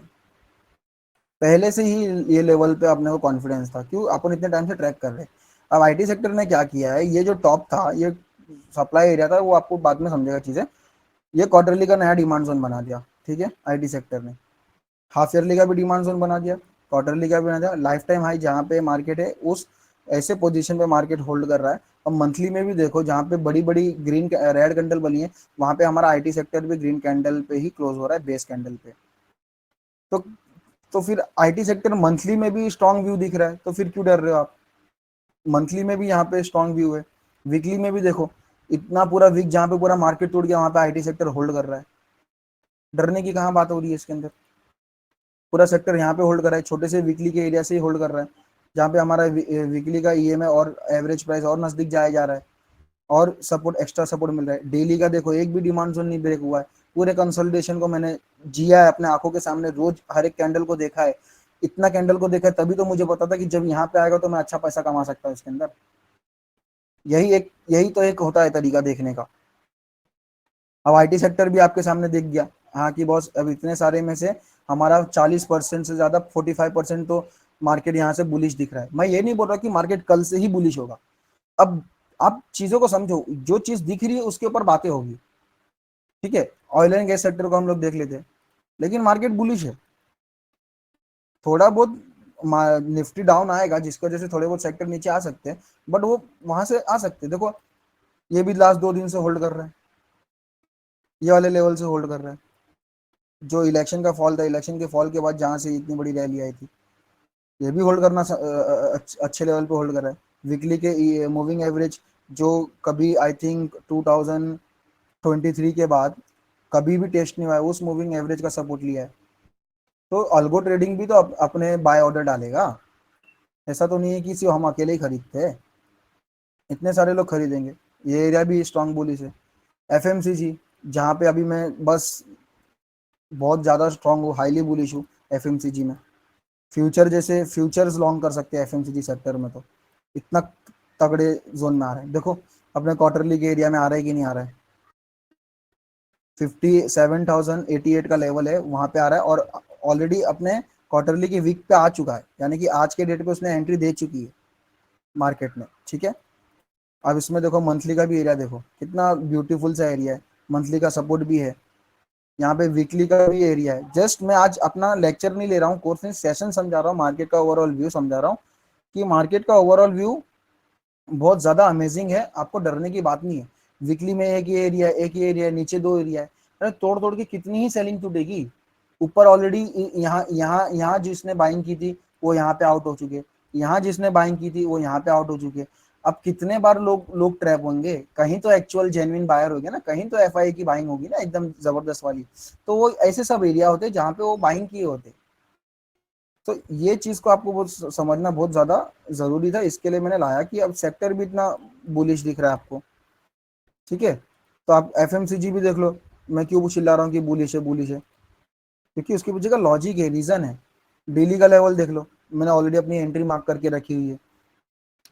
पहले से ही ये लेवल पे अपने को कॉन्फिडेंस था, क्यों अपन इतने टाइम से ट्रैक कर रहे हैं। अब आईटी सेक्टर ने क्या किया है, ये जो टॉप था, ये सप्लाई एरिया था, वो आपको बाद में समझेगा चीज़ें। ये क्वार्टरली का नया डिमांड जोन बना दिया। ठीक है, आईटी सेक्टर ने हाफ ईयरली का भी डिमांड जोन बना दिया, क्वार्टरली का भी बना दिया। लाइफ टाइम हाई जहाँ पे मार्केट है उस ऐसे पोजीशन पे मार्केट होल्ड कर रहा है। और मंथली में भी देखो जहाँ पे बड़ी बड़ी ग्रीन रेड कैंडल बनी है, वहाँ पे हमारा आईटी सेक्टर भी ग्रीन कैंडल पे ही क्लोज हो रहा है, बेस कैंडल पे। तो तो फिर आईटी सेक्टर मंथली में भी स्ट्रॉन्ग व्यू दिख रहा है, तो फिर क्यों डर रहे हो आप? मंथली में भी यहाँ पे स्ट्रॉन्ग व्यू है, वीकली में भी देखो, इतना पूरा वीक जहाँ पे पूरा मार्केट टूट गया वहाँ पे आईटी सेक्टर होल्ड कर रहा है। डरने की कहाँ बात हो रही है इसके अंदर? पूरा सेक्टर यहाँ पे होल्ड कर रहा है, छोटे से वीकली के एरिया से ही होल्ड कर रहा है, जहाँ पे हमारा वीकली का ईएमआई और एवरेज प्राइस और नजदीक जाया जा रहा है, और सपोर्ट एक्स्ट्रा सपोर्ट मिल रहा है। डेली का देखो एक भी डिमांड जोन नहीं ब्रेक हुआ है। पूरे कंसोलिडेशन को मैंने जिया है अपने आंखों के सामने, रोज हर एक कैंडल को देखा है। इतना कैंडल को देखा है तभी तो मुझे पता था कि जब यहाँ पे आएगा तो मैं अच्छा पैसा कमा सकता हूँ इसके अंदर। यही तो एक होता है तरीका देखने का। अब आईटी सेक्टर भी आपके सामने दिख गया। हाँ कि बॉस अब इतने सारे में से हमारा 40% से ज्यादा 45% तो मार्केट यहाँ से बुलिश दिख रहा है। मैं ये नहीं बोल रहा कि मार्केट कल से ही बुलिश होगा। अब आप चीजों को समझो, जो चीज दिख रही है उसके ऊपर बातें होगी। ठीक है, ऑयल एंड गैस सेक्टर को हम लोग देख लेते हैं, लेकिन मार्केट बुलिश है। थोड़ा बहुत निफ्टी डाउन आएगा जिसकी वजह से थोड़े बहुत सेक्टर नीचे आ सकते हैं, बट वो वहां से आ सकते हैं। देखो ये भी लास्ट 2 दिन से होल्ड कर रहे हैं, ये वाले लेवल से होल्ड कर रहे हैं। जो इलेक्शन का फॉल था, इलेक्शन के फॉल के बाद जहाँ से इतनी बड़ी रैली आई थी, ये भी होल्ड करना अच्छे लेवल पे होल्ड कर रहा है। वीकली के मूविंग एवरेज जो कभी आई थिंक 2023 के बाद कभी भी टेस्ट नहीं हुआ है, उस मूविंग एवरेज का सपोर्ट लिया है। तो अल्गो ट्रेडिंग भी तो अपने बाय ऑर्डर डालेगा। ऐसा तो नहीं है कि सिर्फ हम अकेले ही खरीदते हैं, इतने सारे लोग खरीदेंगे। ये एरिया भी स्ट्रॉन्ग बुलिश है। एफएमसीजी, जहाँ पे अभी मैं बस बहुत ज़्यादा स्ट्रॉन्ग हूँ, हाईली बुलिश हूँ एफएमसीजी में। फ्यूचर जैसे फ्यूचर्स लॉन्ग कर सकते हैं एफएमसीजी सेक्टर में, तो इतना तगड़े जोन में आ रहे हैं। देखो अपने क्वार्टरली के एरिया में आ रहा है कि नहीं आ रहा है? 57,088 का लेवल है, वहां पे आ रहा है, और ऑलरेडी अपने क्वार्टरली की वीक पे आ चुका है, यानी कि आज के डेट पे उसने एंट्री दे चुकी है मार्केट में। ठीक है, अब इसमें देखो मंथली का भी एरिया देखो, कितना ब्यूटीफुल सा एरिया है, मंथली का सपोर्ट भी है। यहाँ पे वीकली का भी एरिया है। जस्ट मैं आज अपना लेक्चर नहीं ले रहा हूँ, कोर्स में सेशन समझा रहा हूँ, मार्केट का ओवरऑल व्यू समझा रहा हूँ कि मार्केट का ओवरऑल व्यू बहुत ज्यादा अमेजिंग है, आपको डरने की बात नहीं है। वीकली में एक ही एरिया, एक ही एरिया, नीचे दो एरिया है, अरे तोड़ तोड़ के कितनी ही सेलिंग टूटेगी। ऊपर ऑलरेडी यहाँ यहाँ यहाँ जिसने बाइंग की थी वो यहाँ पे आउट हो चुके, यहाँ जिसने बाइंग की थी वो यहाँ पे आउट हो चुके। अब कितने बार लोग लोग ट्रैप होंगे, कहीं तो एक्चुअल जेन्युइन बायर होगी ना, कहीं तो एफआई की बाइंग होगी ना एकदम जबरदस्त वाली। तो वो ऐसे सब एरिया होते जहाँ पे वो बाइंग किए होते। तो ये चीज को आपको बहुत समझना बहुत ज्यादा जरूरी था, इसके लिए मैंने लाया कि अब सेक्टर भी इतना बुलिश दिख रहा है आपको। ठीक है, तो आप एफएमसीजी भी देख लो, मैं क्यों चिल्ला रहा हूँ कि बुलिश है बुलिश है, क्योंकि उसके पीछे का लॉजिक है, रीजन है। डेली का लेवल देख लो, मैंने ऑलरेडी अपनी एंट्री मार्क करके रखी हुई है,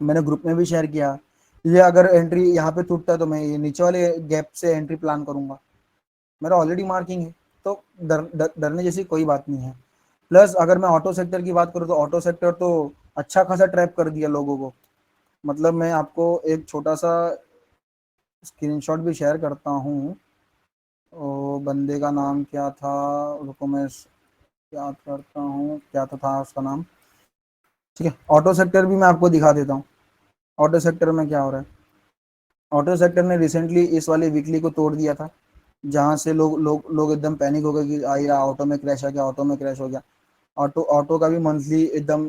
मैंने ग्रुप में भी शेयर किया। ये अगर एंट्री यहाँ पे टूटता है तो मैं ये नीचे वाले गैप से एंट्री प्लान करूंगा, मेरा ऑलरेडी मार्किंग है। तो डरने जैसी कोई बात नहीं है। प्लस अगर मैं ऑटो सेक्टर की बात करूँ तो ऑटो सेक्टर तो अच्छा खासा ट्रैप कर दिया लोगों को। मतलब मैं आपको एक छोटा सा स्क्रीनशॉट भी शेयर करता हूँ। वो बंदे का नाम क्या था, रुको मैं याद करता हूँ, क्या था उसका नाम। ठीक है, ऑटो सेक्टर भी मैं आपको दिखा देता हूँ। ऑटो सेक्टर में क्या हो रहा है, ऑटो सेक्टर ने रिसेंटली इस वाले वीकली को तोड़ दिया था, जहाँ से लोग एकदम पैनिक हो गए कि आई ऑटो में क्रैश आ गया, ऑटो में क्रैश हो गया। ऑटो ऑटो का भी मंथली एकदम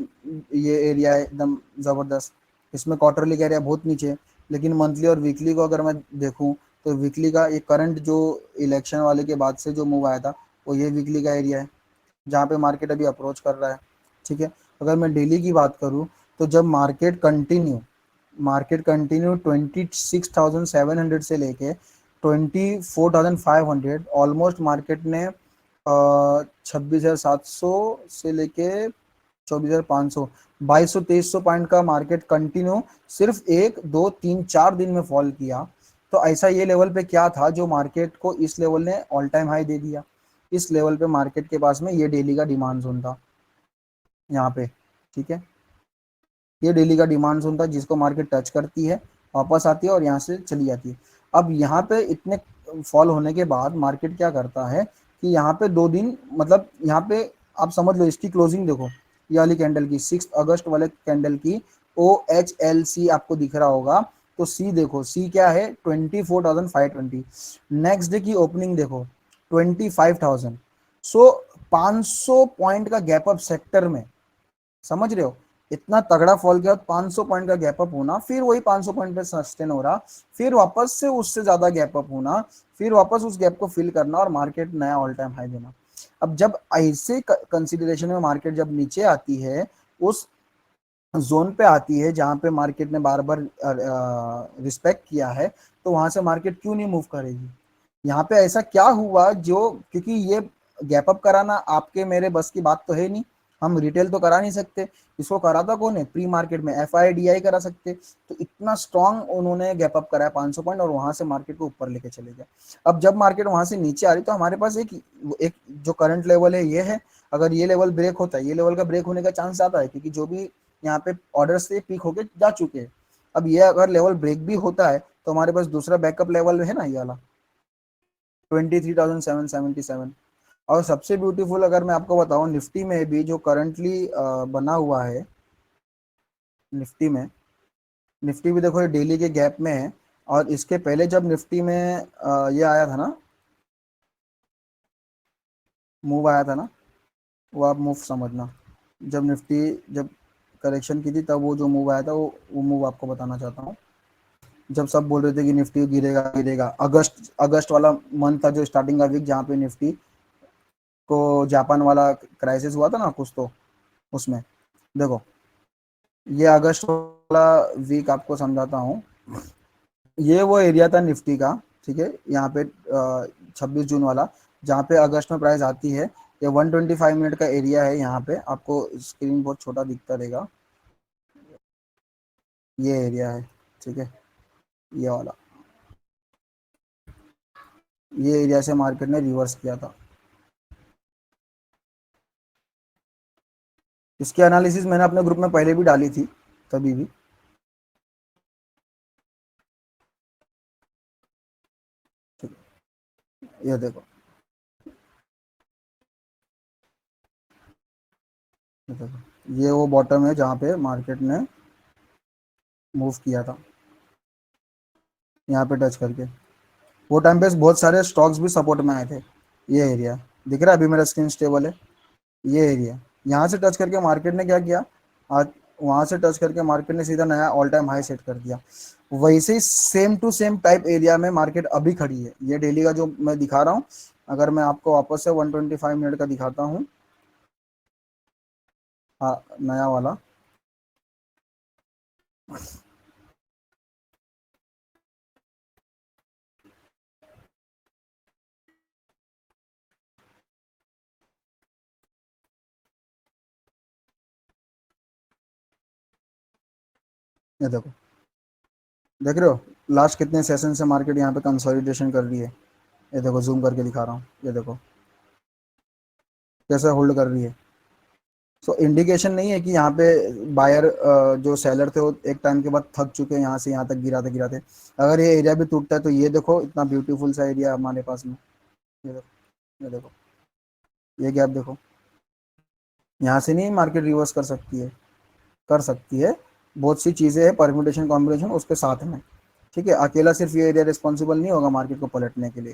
ये एरिया है एकदम ज़बरदस्त। इसमें क्वार्टरली का एरिया बहुत नीचे है, लेकिन मंथली और वीकली को अगर मैं देखूँ तो वीकली का ये करंट जो इलेक्शन वाले के बाद से जो मूव आया था वो ये वीकली का एरिया है, जहाँ पे मार्केट अभी अप्रोच कर रहा है। ठीक है, अगर मैं डेली की बात करूँ तो जब मार्केट कंटिन्यू 26,700 से लेके 24,500, ऑलमोस्ट मार्केट ने 26,700 से लेके 24,500, 2200 2300 पॉइंट का मार्केट कंटिन्यू सिर्फ 1 2 3 4 दिन में फॉल किया। तो ऐसा ये लेवल पे क्या था जो मार्केट को इस लेवल ने ऑल टाइम हाई दे दिया। इस लेवल पे मार्केट के पास में ये डेली का डिमांड जोन था यहाँ पे। ठीक है, ये डेली का डिमांड जोन था जिसको मार्केट टच करती है, वापस आती है और यहाँ से चली जाती है। अब यहाँ पे इतने फॉल होने के बाद मार्केट क्या करता है कि यहाँ पे 2 दिन, मतलब यहाँ पे आप समझ लो इसकी क्लोजिंग देखो, ये वाली कैंडल की 6 अगस्त वाले कैंडल की OHLC आपको दिख रहा होगा। तो सी देखो, सी क्या है 24,520। नेक्स्ट डे की ओपनिंग देखो 25,000। सो 500 पॉइंट का गैप अप सेक्टर में, समझ रहे हो, इतना तगड़ा फॉल के बाद 500 पॉइंट का गैप अप होना, फिर वही 500 पॉइंट पे सस्टेन हो रहा, फिर वापस से उससे ज्यादा गैप अप होना, फिर वापस उस गैप को फिल करना और मार्केट नया ऑल टाइम हाई देना। अब जब ऐसे कंसिडरेशन में मार्केट जब नीचे आती है, उस जोन पे आती है जहां पे मार्केट ने बार बार रिस्पेक्ट किया है, तो वहां से मार्केट क्यों नहीं मूव करेगी। यहाँ पे ऐसा क्या हुआ जो, क्योंकि ये गैप अप कराना आपके मेरे बस की बात तो है नहीं, हम रिटेल तो करा नहीं सकते। इसको करा था कौन है, प्री मार्केट में FIDI करा सकते। तो इतना स्ट्रांग उन्होंने गैप अप कराया 500 पॉइंट और वहां से मार्केट को ऊपर लेके चले गए। अब जब मार्केट वहां से नीचे आ रही तो हमारे पास एक जो करंट लेवल है ये है, अगर ये लेवल ब्रेक होता है, ये लेवल का ब्रेक होने का चांस ज्यादा है, क्योंकि जो भी यहाँ पे ऑर्डर से पीक होके जा चुके हैं। अब ये अगर लेवल ब्रेक भी होता है तो हमारे पास दूसरा बैकअप लेवल है ना, ये वाला 23,777। और सबसे ब्यूटीफुल अगर मैं आपको बताऊं, निफ्टी में भी जो करंटली बना हुआ है, निफ्टी में, निफ्टी भी देखो ये डेली के गैप में है। और इसके पहले जब निफ्टी में ये आया था ना, मूव आया था ना, वो आप मूव समझना। जब निफ्टी जब करेक्शन की थी तब वो जो मूव आया था वो मूव आपको बताना चाहता हूँ। जब सब बोल रहे थे कि निफ्टी गिरेगा गिरेगा, अगस्त अगस्त वाला मंथ था जो स्टार्टिंग का वीक, जहाँ पे निफ्टी को जापान वाला क्राइसिस हुआ था ना कुछ, तो उसमें देखो, ये अगस्त वाला वीक आपको समझाता हूँ। ये वो एरिया था निफ्टी का, ठीक है, यहाँ पे 26 जून वाला, जहाँ पे अगस्त में प्राइस आती है। ये 125 मिनट का एरिया है, यहाँ पे आपको स्क्रीन बहुत छोटा दिखता रहेगा, ये एरिया है। ठीक है, ये वाला, ये एरिया से मार्केट ने रिवर्स किया था। इसकी एनालिसिस मैंने अपने ग्रुप में पहले भी डाली थी, तभी भी। ये देखो, ये देखो, ये वो बॉटम है जहाँ पे मार्केट ने मूव किया था, यहाँ पे टच करके। वो टाइम पे बहुत सारे स्टॉक्स भी सपोर्ट में आए थे। ये एरिया दिख रहा है, अभी मेरा स्क्रीन स्टेबल है। ये एरिया यहाँ से टच करके मार्केट ने क्या किया, आज वहां से टच करके मार्केट ने सीधा नया ऑल टाइम हाई सेट कर दिया। वैसे ही same to same type area में मार्केट अभी खड़ी है। ये डेली का जो मैं दिखा रहा हूँ, अगर मैं आपको वापस से 125 मिनट का दिखाता हूँ, हाँ, नया वाला, ये देखो, देख रहे हो लास्ट कितने सेशन से मार्केट यहाँ पे कंसोलिडेशन कर रही है। ये देखो, जूम करके दिखा रहा हूँ, ये देखो कैसे होल्ड कर रही है। सो इंडिकेशन नहीं है कि यहाँ पे बायर जो सेलर थे वो एक टाइम के बाद थक चुके हैं, यहाँ से यहाँ तक गिराते गिराते। अगर ये एरिया भी टूटता है तो ये देखो इतना ब्यूटीफुल सा एरिया हमारे पास में। ये देखो, ये देखो, ये गैप देखो, यहाँ से नहीं मार्केट रिवर्स कर सकती है, कर सकती है। बहुत सी चीज़ें हैं, परम्यूटेशन कॉम्बिनेशन उसके साथ में। ठीक है, अकेला सिर्फ ये एरिया रिस्पॉन्सिबल नहीं होगा मार्केट को पलटने के लिए।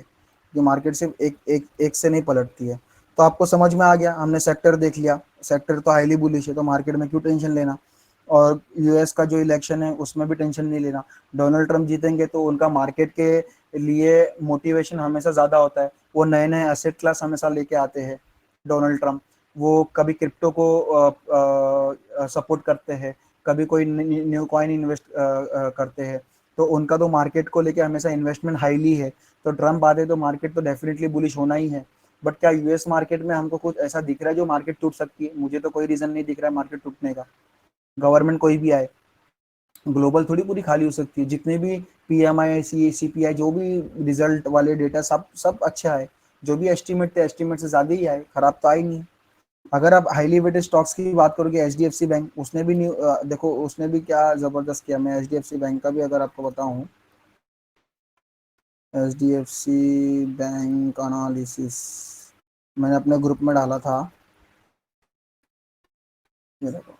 ये मार्केट सिर्फ एक एक एक से नहीं पलटती है। तो आपको समझ में आ गया, हमने सेक्टर देख लिया, सेक्टर तो हाईली बुलिश है, तो मार्केट में क्यों टेंशन लेना। और यूएस का जो इलेक्शन है उसमें भी टेंशन नहीं लेना। डोनाल्ड ट्रंप जीतेंगे तो उनका मार्केट के लिए मोटिवेशन हमेशा ज़्यादा होता है। वो नए नए एसेट क्लास हमेशा लेके आते हैं डोनाल्ड ट्रंप। वो कभी क्रिप्टो को सपोर्ट करते हैं, कभी कोई न्यू कॉइन इन्वेस्ट करते हैं। तो उनका तो मार्केट को लेके हमेशा इन्वेस्टमेंट हाईली है। तो ट्रम्प आते तो मार्केट तो डेफिनेटली बुलिश होना ही है। बट क्या यूएस मार्केट में हमको कुछ ऐसा दिख रहा है जो मार्केट टूट सकती है? मुझे तो कोई रीजन नहीं दिख रहा है मार्केट टूटने का। गवर्नमेंट कोई भी आए, ग्लोबल थोड़ी पूरी खाली हो सकती है। जितने भी पीएमआई, सीपीआई, जो भी रिजल्ट वाले डेटा, सब सब अच्छा है। जो भी एस्टिमेट थे, एस्टिमेट से ज्यादा ही आए, खराब तो आई नहीं। अगर आप हाईली वेटेड स्टॉक्स की बात करोगे, एचडीएफसी बैंक, उसने भी देखो उसने भी क्या जबरदस्त किया। मैं एचडीएफसी बैंक का भी अगर आपको बताऊं, एचडीएफसी बैंक एनालिसिस मैंने अपने ग्रुप में डाला था। ये देखो,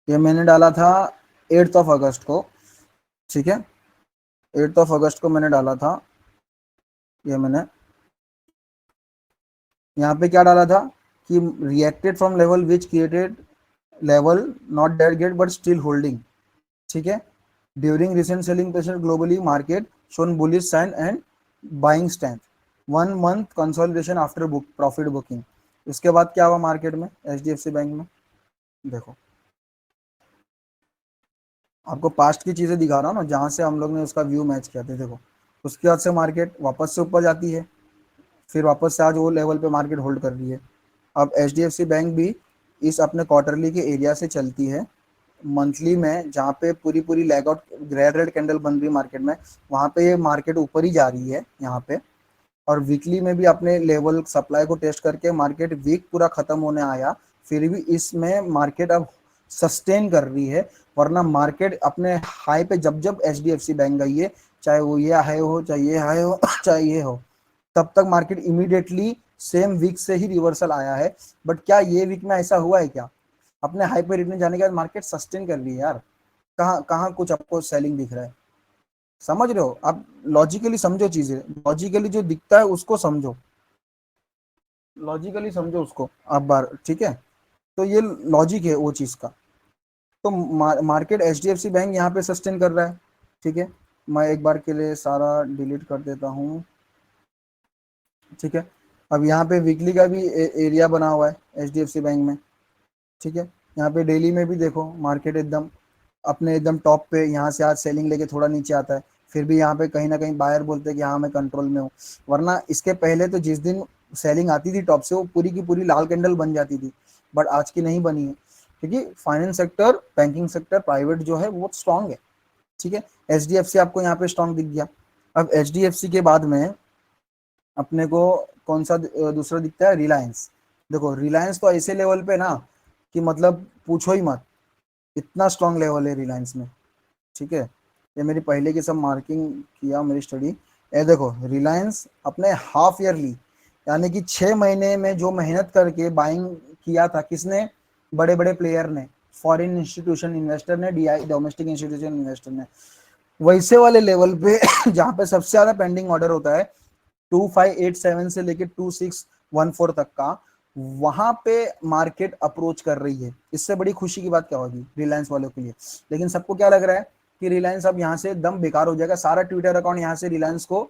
ये मैंने डाला था 8 अगस्त को। ठीक है, 8 अगस्त को मैंने डाला था। ये मैंने यहाँ पे क्या डाला था कि reacted from level which created level not date gate but still holding. ठीक है, during recent selling pressure globally market shown bullish sign and buying strength, 1 month consolidation after book profit booking. इसके बाद क्या हुआ मार्केट में, एचडीएफसी बैंक में? देखो, आपको पास्ट की चीजें दिखा रहा हूँ ना, जहां से हम लोग ने उसका व्यू मैच किया था। देखो, उसके बाद से मार्केट वापस से ऊपर जाती है, फिर वापस से आज वो लेवल पे मार्केट होल्ड कर रही है। अब H D F C bank भी इस अपने क्वार्टरली के एरिया से चलती है। मंथली में जहाँ पे पूरी पूरी lag out grey red candle बन रही है मार्केट में, वहाँ पे ये मार्केट ऊपर ही जा रही है यहाँ पे। और वीकली में भी अपने लेवल सप्लाई को टेस्ट करके मार्केट वीक पूरा खत्म होने आया, फिर भी इसमें मार्केट अब सस्टेन कर रही है। वरना मार्केट अपने हाई पे जब जब H D F C bank गई है, चाहे वो ये हाई हो, चाहे ये हाई हो, चाहे ये हो, तब तक मार्केट इमीडिएटली सेम वीक से ही रिवर्सल आया है। बट क्या ये वीक में ऐसा हुआ है क्या? अपने हाई पे रिटर्न जाने के बाद मार्केट सस्टेन कर रही है यार। कहाँ कहाँ कुछ आपको सेलिंग दिख रहा है? समझ रहे हो आप? लॉजिकली समझो चीजें, लॉजिकली जो दिखता है उसको समझो, लॉजिकली समझो उसको आप बार। ठीक है, तो ये लॉजिक है वो चीज का। तो market H D F C bank यहाँ पे सस्टेन कर रहा है। ठीक है, मैं एक बार के लिए सारा डिलीट कर देता हूँ। ठीक है, अब यहाँ पे वीकली का भी एरिया बना हुआ है H D F C bank में। ठीक है, यहाँ पे डेली में भी देखो मार्केट एकदम अपने एकदम टॉप पे, यहाँ से आज सेलिंग लेके थोड़ा नीचे आता है, फिर भी यहाँ पे कहीं ना कहीं बायर बोलते हैं कि हाँ मैं कंट्रोल में हूँ। वरना इसके पहले तो जिस दिन सेलिंग आती थी टॉप से, वो पूरी की पूरी लाल कैंडल बन जाती थी। बट आज की नहीं बनी है, क्योंकि finance sector, banking sector, private जो है वो स्ट्रांग है। ठीक है, एच डी एफ सी आपको यहाँ पे स्ट्रांग दिख गया। अब एच डी एफ सी के बाद में अपने को कौन सा दूसरा दिखता है? रिलायंस। देखो, रिलायंस तो ऐसे लेवल पे ना कि मतलब पूछो ही मत, इतना स्ट्रांग लेवल है रिलायंस में। ठीक है, ये मेरी पहले की सब मार्किंग किया, मेरी स्टडी। ये देखो रिलायंस अपने हाफ ईयरली, यानी कि 6 महीने में जो मेहनत करके बाइंग किया था किसने, बड़े बड़े प्लेयर ने, फॉरेन इंस्टीट्यूशन इन्वेस्टर ने, डीआई डोमेस्टिक इंस्टीट्यूशन इन्वेस्टर ने, वैसे वाले लेवल पे जहाँ पे सबसे ज्यादा पेंडिंग ऑर्डर होता है 2587 से लेके 2614 तक का, वहां पे मार्केट अप्रोच कर रही है। इससे बड़ी खुशी की बात क्या होगी रिलायंस वालों के लिए। लेकिन सबको क्या लग रहा है कि रिलायंस अब यहाँ से दम बेकार हो जाएगा, सारा ट्विटर अकाउंट यहाँ से रिलायंस को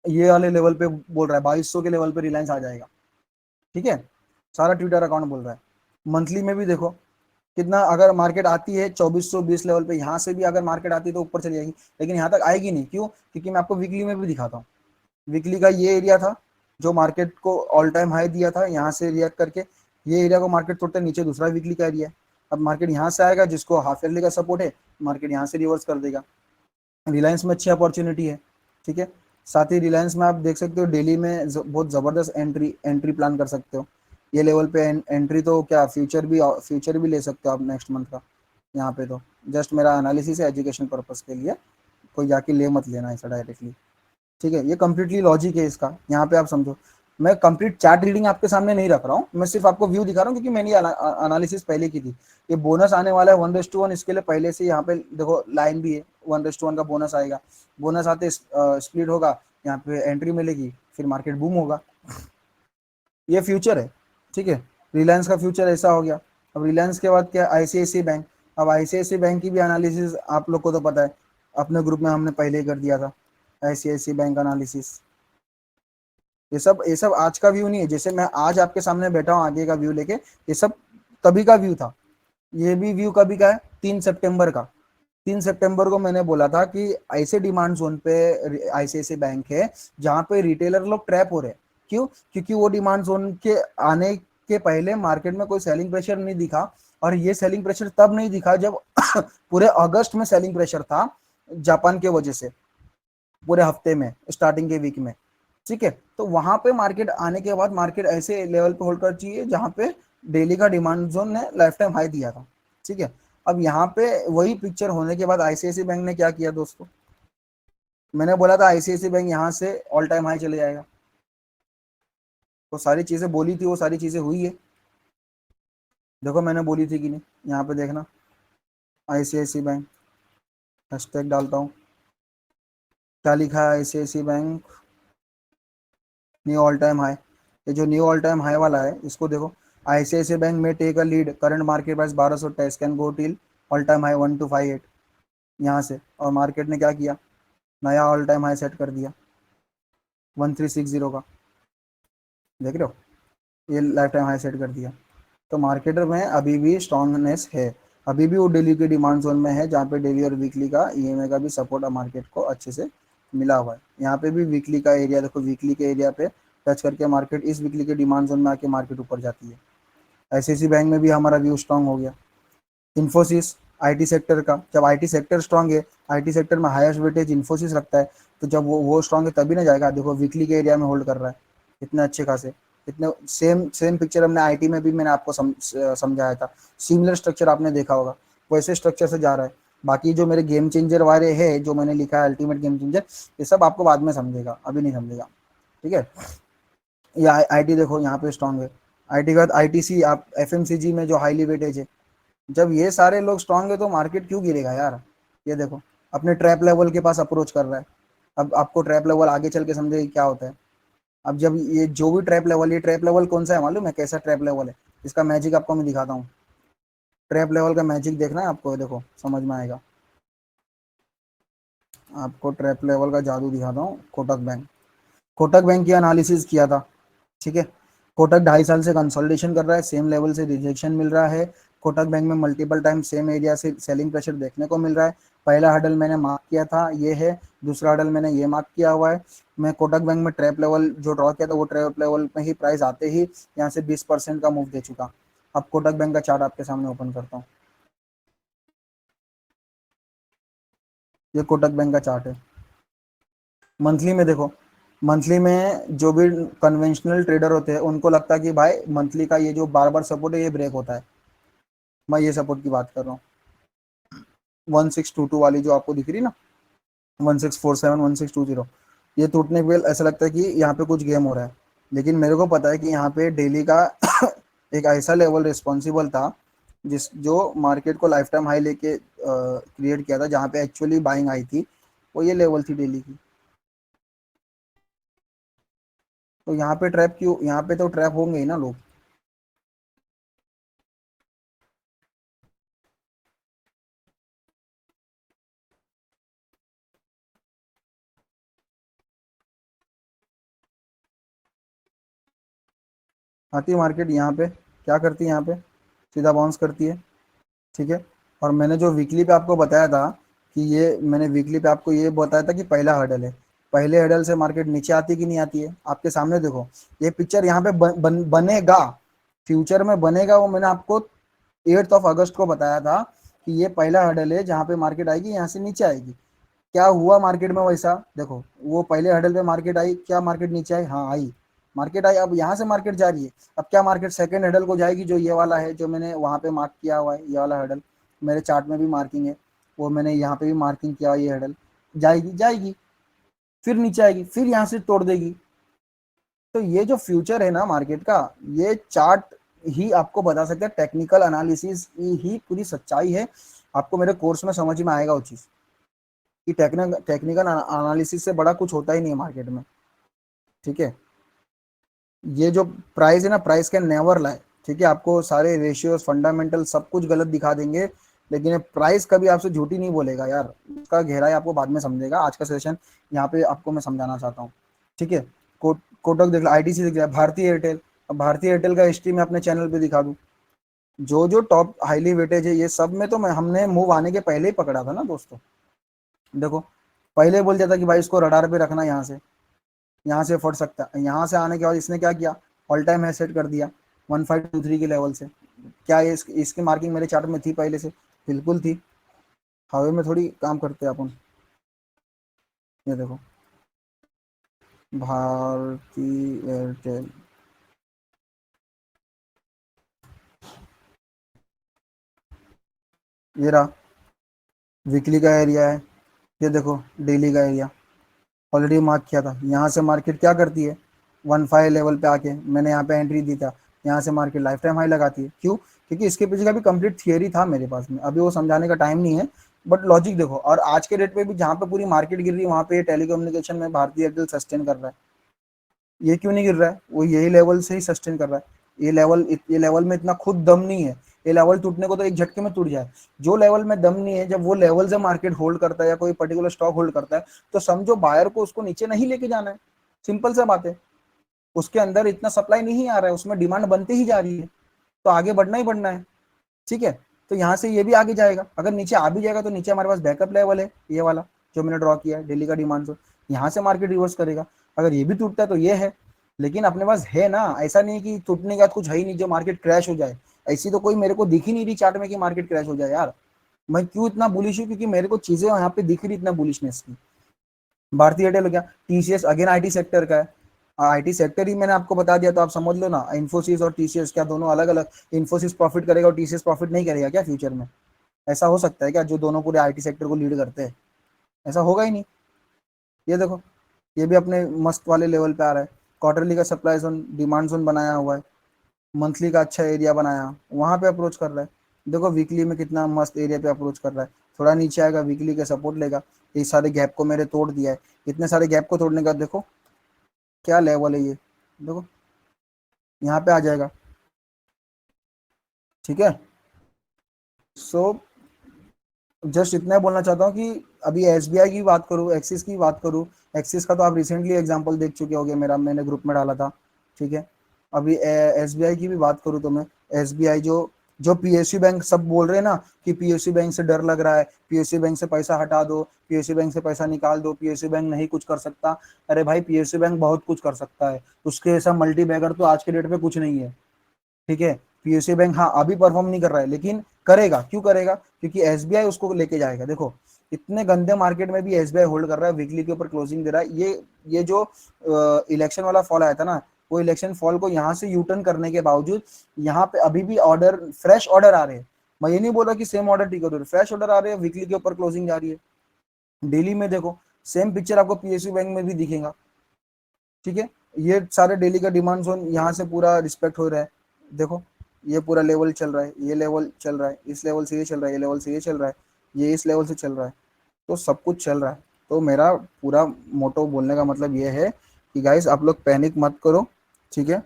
ये वाले लेवल पे बोल रहा है, 2200 के लेवल पे रिलायंस आ जाएगा। ठीक है, सारा ट्विटर अकाउंट बोल रहा है। मंथली में भी देखो कितना, अगर मार्केट आती है 2420 लेवल पे, यहाँ से भी अगर मार्केट आती है तो ऊपर चली जाएगी, लेकिन यहाँ तक आएगी नहीं। क्यों? क्योंकि मैं आपको वीकली में भी दिखाता हूँ। वीकली का ये एरिया था जो मार्केट को ऑल टाइम हाई दिया था, यहाँ से रिएक्ट करके ये एरिया को मार्केट तोड़ते नीचे दूसरा वीकली का एरिया है। अब मार्केट यहाँ से आएगा, जिसको हाफ ईयरली का सपोर्ट है, मार्केट यहाँ से रिवर्स कर देगा। रिलायंस में अच्छी अपॉर्चुनिटी है। ठीक है, साथ ही रिलायंस में आप देख सकते हो डेली में बहुत ज़बरदस्त एंट्री प्लान कर सकते हो। ये लेवल पे एंट्री तो क्या, फ्यूचर भी ले सकते हो आप नेक्स्ट मंथ का। यहाँ पे तो जस्ट मेरा एनालिसिस है एजुकेशन पर्पज़ के लिए, कोई जाके ले मत लेना ऐसा डायरेक्टली। ठीक है, ये कंप्लीटली लॉजिक है इसका, यहाँ पे आप समझो। मैं कंप्लीट चार्ट रीडिंग आपके सामने नहीं रख रहा हूँ, मैं सिर्फ आपको व्यू दिखा रहा हूँ, क्योंकि मैंने ये एनालिसिस पहले की थी। ये बोनस आने वाला है 1:1, इसके लिए पहले से यहाँ पे देखो लाइन भी है, 1:1 का बोनस आएगा। बोनस आते स्प्लिट होगा, यहाँ पे एंट्री मिलेगी, फिर मार्केट बूम होगा। ये फ्यूचर है। ठीक है, रिलायंस का फ्यूचर ऐसा हो गया। अब रिलायंस के बाद क्या, आईसीआईसी बैंक। अब आईसीआईसी बैंक की भी एनालिसिस आप लोग को तो पता है, अपने ग्रुप में हमने पहले ही कर दिया था आईसीआईसी बैंक एनालिसिस। ये सब आज का व्यू नहीं है, जैसे मैं आज आपके सामने बैठा हूँ आगे का व्यू लेके, ये सब तभी का व्यू था। ये भी व्यू कभी का है, 3 सितंबर का। 3 सितंबर को मैंने बोला था कि ऐसे डिमांड जोन पे आईसीआईसी बैंक है जहाँ पे रिटेलर लोग ट्रैप हो रहे हैं। क्यों? क्योंकि वो डिमांड जोन के आने के पहले मार्केट में कोई सेलिंग प्रेशर नहीं दिखा, और ये सेलिंग प्रेशर तब नहीं दिखा जब पूरे अगस्त में सेलिंग प्रेशर था जापान के वजह से, पूरे हफ्ते में, स्टार्टिंग के वीक में। ठीक है, तो वहां पे मार्केट आने के बाद मार्केट ऐसे लेवल पे होल्ड कर चाहिए जहां पे डेली का डिमांड जोन ने लाइफ टाइम हाई दिया था। ठीक है, अब यहाँ पे वही पिक्चर होने के बाद आईसीआईसी बैंक ने क्या किया दोस्तों, मैंने बोला था आईसीआईसी बैंक यहाँ से ऑल टाइम हाई चले जाएगा, तो सारी चीजें बोली थी, वो सारी चीजें हुई है। देखो मैंने बोली थी कि नहीं, यहाँ पे देखना, आईसीआईसी बैंक, हैशटैग डालता हूँ, क्या लिखा है, ICICI bank new all time high. ये जो न्यू ऑल टाइम हाई वाला है इसको देखो, आईसीआईसी बैंक में take a lead, current market price 1228 can go till all time high 1258 यहाँ से। और मार्केट ने क्या किया, नया ऑल टाइम हाई सेट कर दिया 1360 का, देख रहे हो, ये लाइफ टाइम हाई सेट कर दिया। तो मार्केट में अभी भी स्ट्रांगनेस है, अभी भी वो डेली के डिमांड जोन में है, जहाँ पे डेली और वीकली का ईएमए का भी सपोर्ट मार्केट को अच्छे से मिला हुआ है। यहाँ पे भी वीकली का एरिया देखो, वीकली के एरिया पे टच करके मार्केट इस वीकली के डिमांड जोन में आके मार्केट ऊपर जाती है। आईसीआईसी बैंक में भी हमारा व्यू स्ट्रांग हो गया। इन्फोसिस, आईटी सेक्टर का, जब आईटी सेक्टर स्ट्रांग है, आईटी सेक्टर में हाईएस्ट वेटेज इन्फोसिस रखता है, तो जब वो स्ट्रांग है तभी ना जाएगा। देखो वीकली के एरिया में होल्ड कर रहा है इतने अच्छे खासे, इतने सेम सेम पिक्चर हमने आईटी में भी मैंने आपको समझाया था, सिमिलर स्ट्रक्चर आपने देखा होगा, वैसे स्ट्रक्चर से जा रहा है। बाकी जो मेरे गेम चेंजर वाले है जो मैंने लिखा है अल्टीमेट गेम चेंजर, ये सब आपको बाद में समझेगा, अभी नहीं समझेगा। ठीक है, ये आईटी देखो यहाँ पे स्ट्रांग है। आईटी के बाद आईटीसी, आप एफएमसीजी में जो हाईली वेटेज है, जब ये सारे लोग स्ट्रांग है तो मार्केट क्यों गिरेगा यार। ये देखो अपने ट्रैप लेवल के पास अप्रोच कर रहा है। अब आपको ट्रैप लेवल आगे चल के समझे क्या होता है। अब जब ये जो भी ट्रैप लेवल, ये ट्रैप लेवल कौन सा है मालूम है, कैसा ट्रैप लेवल है, इसका मैजिक आपको मैं दिखाता हूँ। ट्रैप लेवल का मैजिक देखना है आपको, देखो समझ में आएगा। आपको ट्रैप लेवल का जादू दिखाता हूँ। कोटक बैंक, कोटक बैंक की एनालिसिस किया था। ठीक है, कोटक 2.5 साल से कंसोलिडेशन कर रहा है, सेम लेवल से रिजेक्शन मिल रहा है। कोटक बैंक में मल्टीपल टाइम सेम एरिया से सेलिंग प्रेशर देखने को मिल रहा है। पहला हडल मैंने मार्क किया था, ये है। दूसरा हडल मैंने ये मार्क किया हुआ है। मैं कोटक बैंक में ट्रैप लेवल जो ड्रॉ किया था, वो ट्रैप लेवल में ही प्राइस आते ही यहाँ से 20% का मूव दे चुका। अब कोटक बैंक का चार्ट आपके सामने ओपन करता हूँ, ये कोटक बैंक का चार्ट है। मंथली में देखो, मंथली में जो भी कन्वेंशनल ट्रेडर होते हैं उनको लगता है कि भाई मंथली का ये जो बार बार सपोर्ट है ये ब्रेक होता है। मैं ये सपोर्ट की बात कर रहा हूँ, 1622 वाली जो आपको दिख रही ना, 1647 1620, ये टूटने के बाद ऐसा लगता है कि यहाँ पे कुछ गेम हो रहा है, लेकिन मेरे को पता है कि यहाँ पे डेली का एक ऐसा लेवल रिस्पॉन्सिबल था जिस जो मार्केट को लाइफ टाइम हाई लेके क्रिएट किया था, जहाँ पे एक्चुअली बाइंग आई थी, वो ये लेवल थी डेली की। तो यहाँ पे ट्रैप क्यों, यहाँ पे तो ट्रैप होंगे ही ना लोग। आती है मार्केट यहाँ पे, क्या करती है यहाँ पे, सीधा बाउंस करती है। ठीक है। और मैंने जो वीकली पे आपको बताया था कि ये, मैंने वीकली पे आपको ये बताया था कि पहला हर्डल है, पहले हर्डल से मार्केट नीचे आती है कि नहीं आती है, आपके सामने देखो। ये पिक्चर यहाँ पे बनेगा, फ्यूचर में बनेगा, वो मैंने आपको 8 अगस्त को बताया था कि ये पहला हर्डल है जहाँ पे मार्केट आएगी, यहाँ से नीचे आएगी। क्या हुआ मार्केट में वैसा, देखो वो पहले हर्डल पे मार्केट आई, क्या मार्केट नीचे आई, हाँ आई, मार्केट आई। अब यहाँ से मार्केट जा रही है, अब क्या मार्केट सेकंड हर्डल को जाएगी, जो ये वाला है, जो मैंने वहाँ पे मार्क किया हुआ है, ये वाला हर्डल मेरे चार्ट में भी मार्किंग है, वो मैंने यहाँ पे भी मार्किंग किया हुआ, ये हर्डल जाएगी, जाएगी, फिर नीचे आएगी, फिर यहाँ से तोड़ देगी। तो ये जो फ्यूचर है ना मार्केट का, ये चार्ट ही आपको बता सकता है, टेक्निकल एनालिसिस ही पूरी सच्चाई है। आपको मेरे कोर्स में समझ में आएगा वो चीज़ कि टेक्निकल एनालिसिस से बड़ा कुछ होता ही नहीं है मार्केट में। ठीक है। ये जो प्राइस है ना, प्राइस कैन नेवर लाई। ठीक है, आपको सारे रेशियोज फंडामेंटल सब कुछ गलत दिखा देंगे, लेकिन ये प्राइस कभी आपसे झूठी नहीं बोलेगा यार। उसका गहराई आपको बाद में समझेगा, आज का सेशन यहाँ पे आपको मैं समझाना चाहता हूँ। ठीक है। कोटक देख लो, आईटीसी देख लिया, भारतीय एयरटेल। अब भारतीय एयरटेल का हिस्ट्री मैं अपने चैनल पे दिखा दूँ, जो जो टॉप हाईली वेटेज है ये सब में, तो मैं हमने मूव आने के पहले ही पकड़ा था ना दोस्तों। देखो, पहले बोल दिया था कि भाई इसको रडार पे रखना, यहाँ से फट सकता है। यहाँ से आने के बाद इसने क्या किया, ऑल टाइम हाई सेट कर दिया 1523 के लेवल से। क्या ये इसकी मार्किंग मेरे चार्ट में थी पहले से, बिल्कुल थी। हवा में थोड़ी काम करते हैं अपन। ये देखो, भारती एयरटेल, ये रहा वीकली का एरिया है। ये देखो डेली का एरिया, ऑलरेडी मार्क किया था। यहाँ से मार्केट क्या करती है, 15 लेवल पे आके मैंने यहाँ पे एंट्री दी था, यहाँ से मार्केट लाइफ टाइम हाई लगाती है। क्यों? क्योंकि इसके पीछे का भी कंप्लीट थियरी था मेरे पास में, अभी वो समझाने का टाइम नहीं है, बट लॉजिक देखो। और आज के डेट पे भी जहाँ पे पूरी मार्केट गिर रही है, वहाँ पे टेलीकम्युनिकेशन में भारतीय एयरटेल सस्टेन कर रहा है। ये क्यों नहीं गिर रहा है, वो यही लेवल से ही सस्टेन कर रहा है। ये लेवल में इतना खुद दम नहीं है, ये लेवल टूटने को तो एक झटके में टूट जाए। जो लेवल में दम नहीं है, जब वो लेवल से मार्केट होल्ड करता है या कोई पर्टिकुलर स्टॉक होल्ड करता है, तो समझो बायर को उसको नीचे नहीं लेके जाना है। सिंपल सा बात है, उसके अंदर इतना सप्लाई नहीं आ रहा है, उसमें डिमांड बनती ही जा रही है, तो आगे बढ़ना ही बढ़ना है। ठीक है। तो यहाँ से ये भी आगे जाएगा, अगर नीचे आ भी जाएगा तो नीचे हमारे पास बैकअप लेवल है, ये वाला जो मैंने ड्रॉ किया है, डेली का डिमांड जोन। यहाँ से मार्केट रिवर्स करेगा, अगर ये भी टूटता है तो ये है। लेकिन अपने पास है ना, ऐसा नहीं कि टूटने के बाद कुछ है ही नहीं जो मार्केट क्रैश हो जाए। ऐसी तो कोई मेरे को दिख ही नहीं रही चार्ट में कि मार्केट क्रैश हो जाए यार। मैं क्यों इतना बुलिश हूँ, क्योंकि मेरे को चीजें यहाँ पे दिख रही इतना बुलिशनेस की। भारतीय एयरटेल हो गया, टीसीएस अगेन आईटी सेक्टर का है, आईटी सेक्टर ही मैंने आपको बता दिया, तो आप समझ लो ना, इन्फोसिस और टीसीएस क्या दोनों अलग अलग, इन्फोसिस प्रॉफिट करेगा और टीसीएस प्रॉफिट नहीं करेगा क्या फ्यूचर में? ऐसा हो सकता है क्या, जो दोनों पूरे आईटी सेक्टर को लीड करते हैं? ऐसा होगा ही नहीं। ये देखो, ये भी अपने मस्त वाले लेवल पे आ रहा है। क्वार्टरली का सप्लाई जोन डिमांड जोन बनाया हुआ है, मंथली का अच्छा एरिया बनाया, वहां पे अप्रोच कर रहा है। देखो वीकली में कितना मस्त एरिया पे अप्रोच कर रहा है। थोड़ा नीचे आएगा, वीकली का सपोर्ट लेगा। ये सारे गैप को मेरे तोड़ दिया है, इतने सारे गैप को तोड़ने का देखो क्या लेवल है ये, देखो यहाँ पे आ जाएगा। ठीक है। सो जस्ट इतना ही बोलना चाहता हूँ कि अभी एसबीआई की बात करूँ, एक्सिस की बात करूँ, एक्सिस का तो आप रिसेंटली एग्जांपल देख चुके होंगे, मेरा मैंने ग्रुप में डाला था। ठीक है। अभी एसबीआई की भी बात करूँ तो मैं, एसबीआई जो जो पीएसयू बैंक सब बोल रहे हैं ना कि पीएसयू बैंक से डर लग रहा है, पीएसयू बैंक से पैसा हटा दो, पीएसयू बैंक से पैसा निकाल दो, पीएसयू बैंक नहीं कुछ कर सकता। अरे भाई, पीएसयू बैंक बहुत कुछ कर सकता है, उसके ऐसा मल्टी बैगर तो आज के डेट में कुछ नहीं है। ठीक है। पीएसयू बैंक हाँ अभी परफॉर्म नहीं कर रहा है, लेकिन करेगा। क्यों करेगा? क्योंकि एसबीआई उसको लेके जाएगा। देखो, इतने गंदे मार्केट में भी एसबीआई होल्ड कर रहा है, वीकली के ऊपर क्लोजिंग दे रहा है। ये जो इलेक्शन वाला फॉल आया था ना, वो इलेक्शन फॉल को यहाँ से यूटर्न करने के बावजूद यहाँ पे अभी भी ऑर्डर, फ्रेश ऑर्डर आ रहे हैं। मैं ये नहीं बोल रहा कि सेम ऑर्डर ठीक हो रहे, फ्रेश ऑर्डर आ रहे हैं, वीकली के ऊपर क्लोजिंग जा रही है। डेली में देखो सेम पिक्चर आपको पीएसयू बैंक में भी दिखेगा। ठीक है, ये सारे डेली का डिमांड जोन यहाँ से पूरा रिस्पेक्ट हो रहा है। देखो ये पूरा लेवल चल रहा है, ये लेवल चल रहा है, इस लेवल से ये चल रहा है, ये लेवल से ये चल रहा है, ये इस लेवल से चल रहा है, तो सब कुछ चल रहा है। तो मेरा पूरा मोटो बोलने का मतलब ये है कि गाइस आप लोग पैनिक मत करो। ठीक है,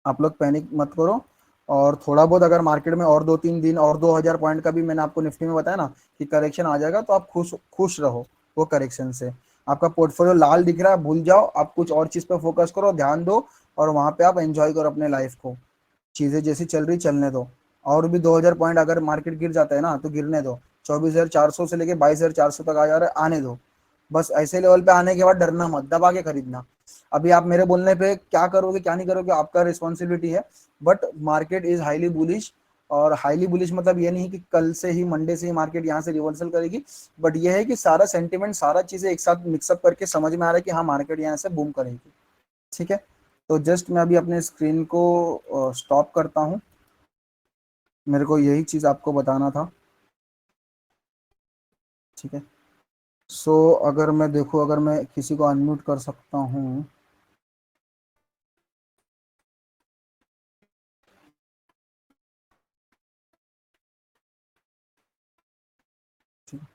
आप लोग पैनिक मत करो। और थोड़ा बहुत अगर मार्केट में और 2-3 दिन और 2000 पॉइंट का भी मैंने आपको निफ्टी में बताया ना कि करेक्शन आ जाएगा, तो आप खुश खुश रहो वो करेक्शन से। आपका पोर्टफोलियो लाल दिख रहा है, भूल जाओ, आप कुछ और चीज पे फोकस करो, ध्यान दो, और वहां पे आप एंजॉय करो अपने लाइफ को। चीजें जैसी चल रही चलने दो। और भी 2000 पॉइंट अगर मार्केट गिर जाता है ना तो गिरने दो। 24,400 से लेके 22,400 तक आ जा रहा है, आने दो। बस ऐसे लेवल पे आने के बाद डरना मत, दबा के खरीदना। अभी आप मेरे बोलने पे क्या करोगे क्या नहीं करोगे आपका रिस्पॉन्सिबिलिटी है, but market is highly bullish. और हाईली बुलिश मतलब ये नहीं कि कल से ही मंडे से ही मार्केट यहाँ से रिवर्सल करेगी, बट ये है कि सारा सेंटिमेंट सारा चीजें एक साथ मिक्सअप करके समझ में आ रहा है कि हाँ मार्केट यहाँ से बूम करेगी। ठीक है, तो जस्ट मैं अभी अपने स्क्रीन को स्टॉप करता हूँ। मेरे को यही चीज आपको बताना था। ठीक है, सो अगर मैं देखूँ, अगर मैं किसी को अनम्यूट कर सकता हूँ। ठीक है।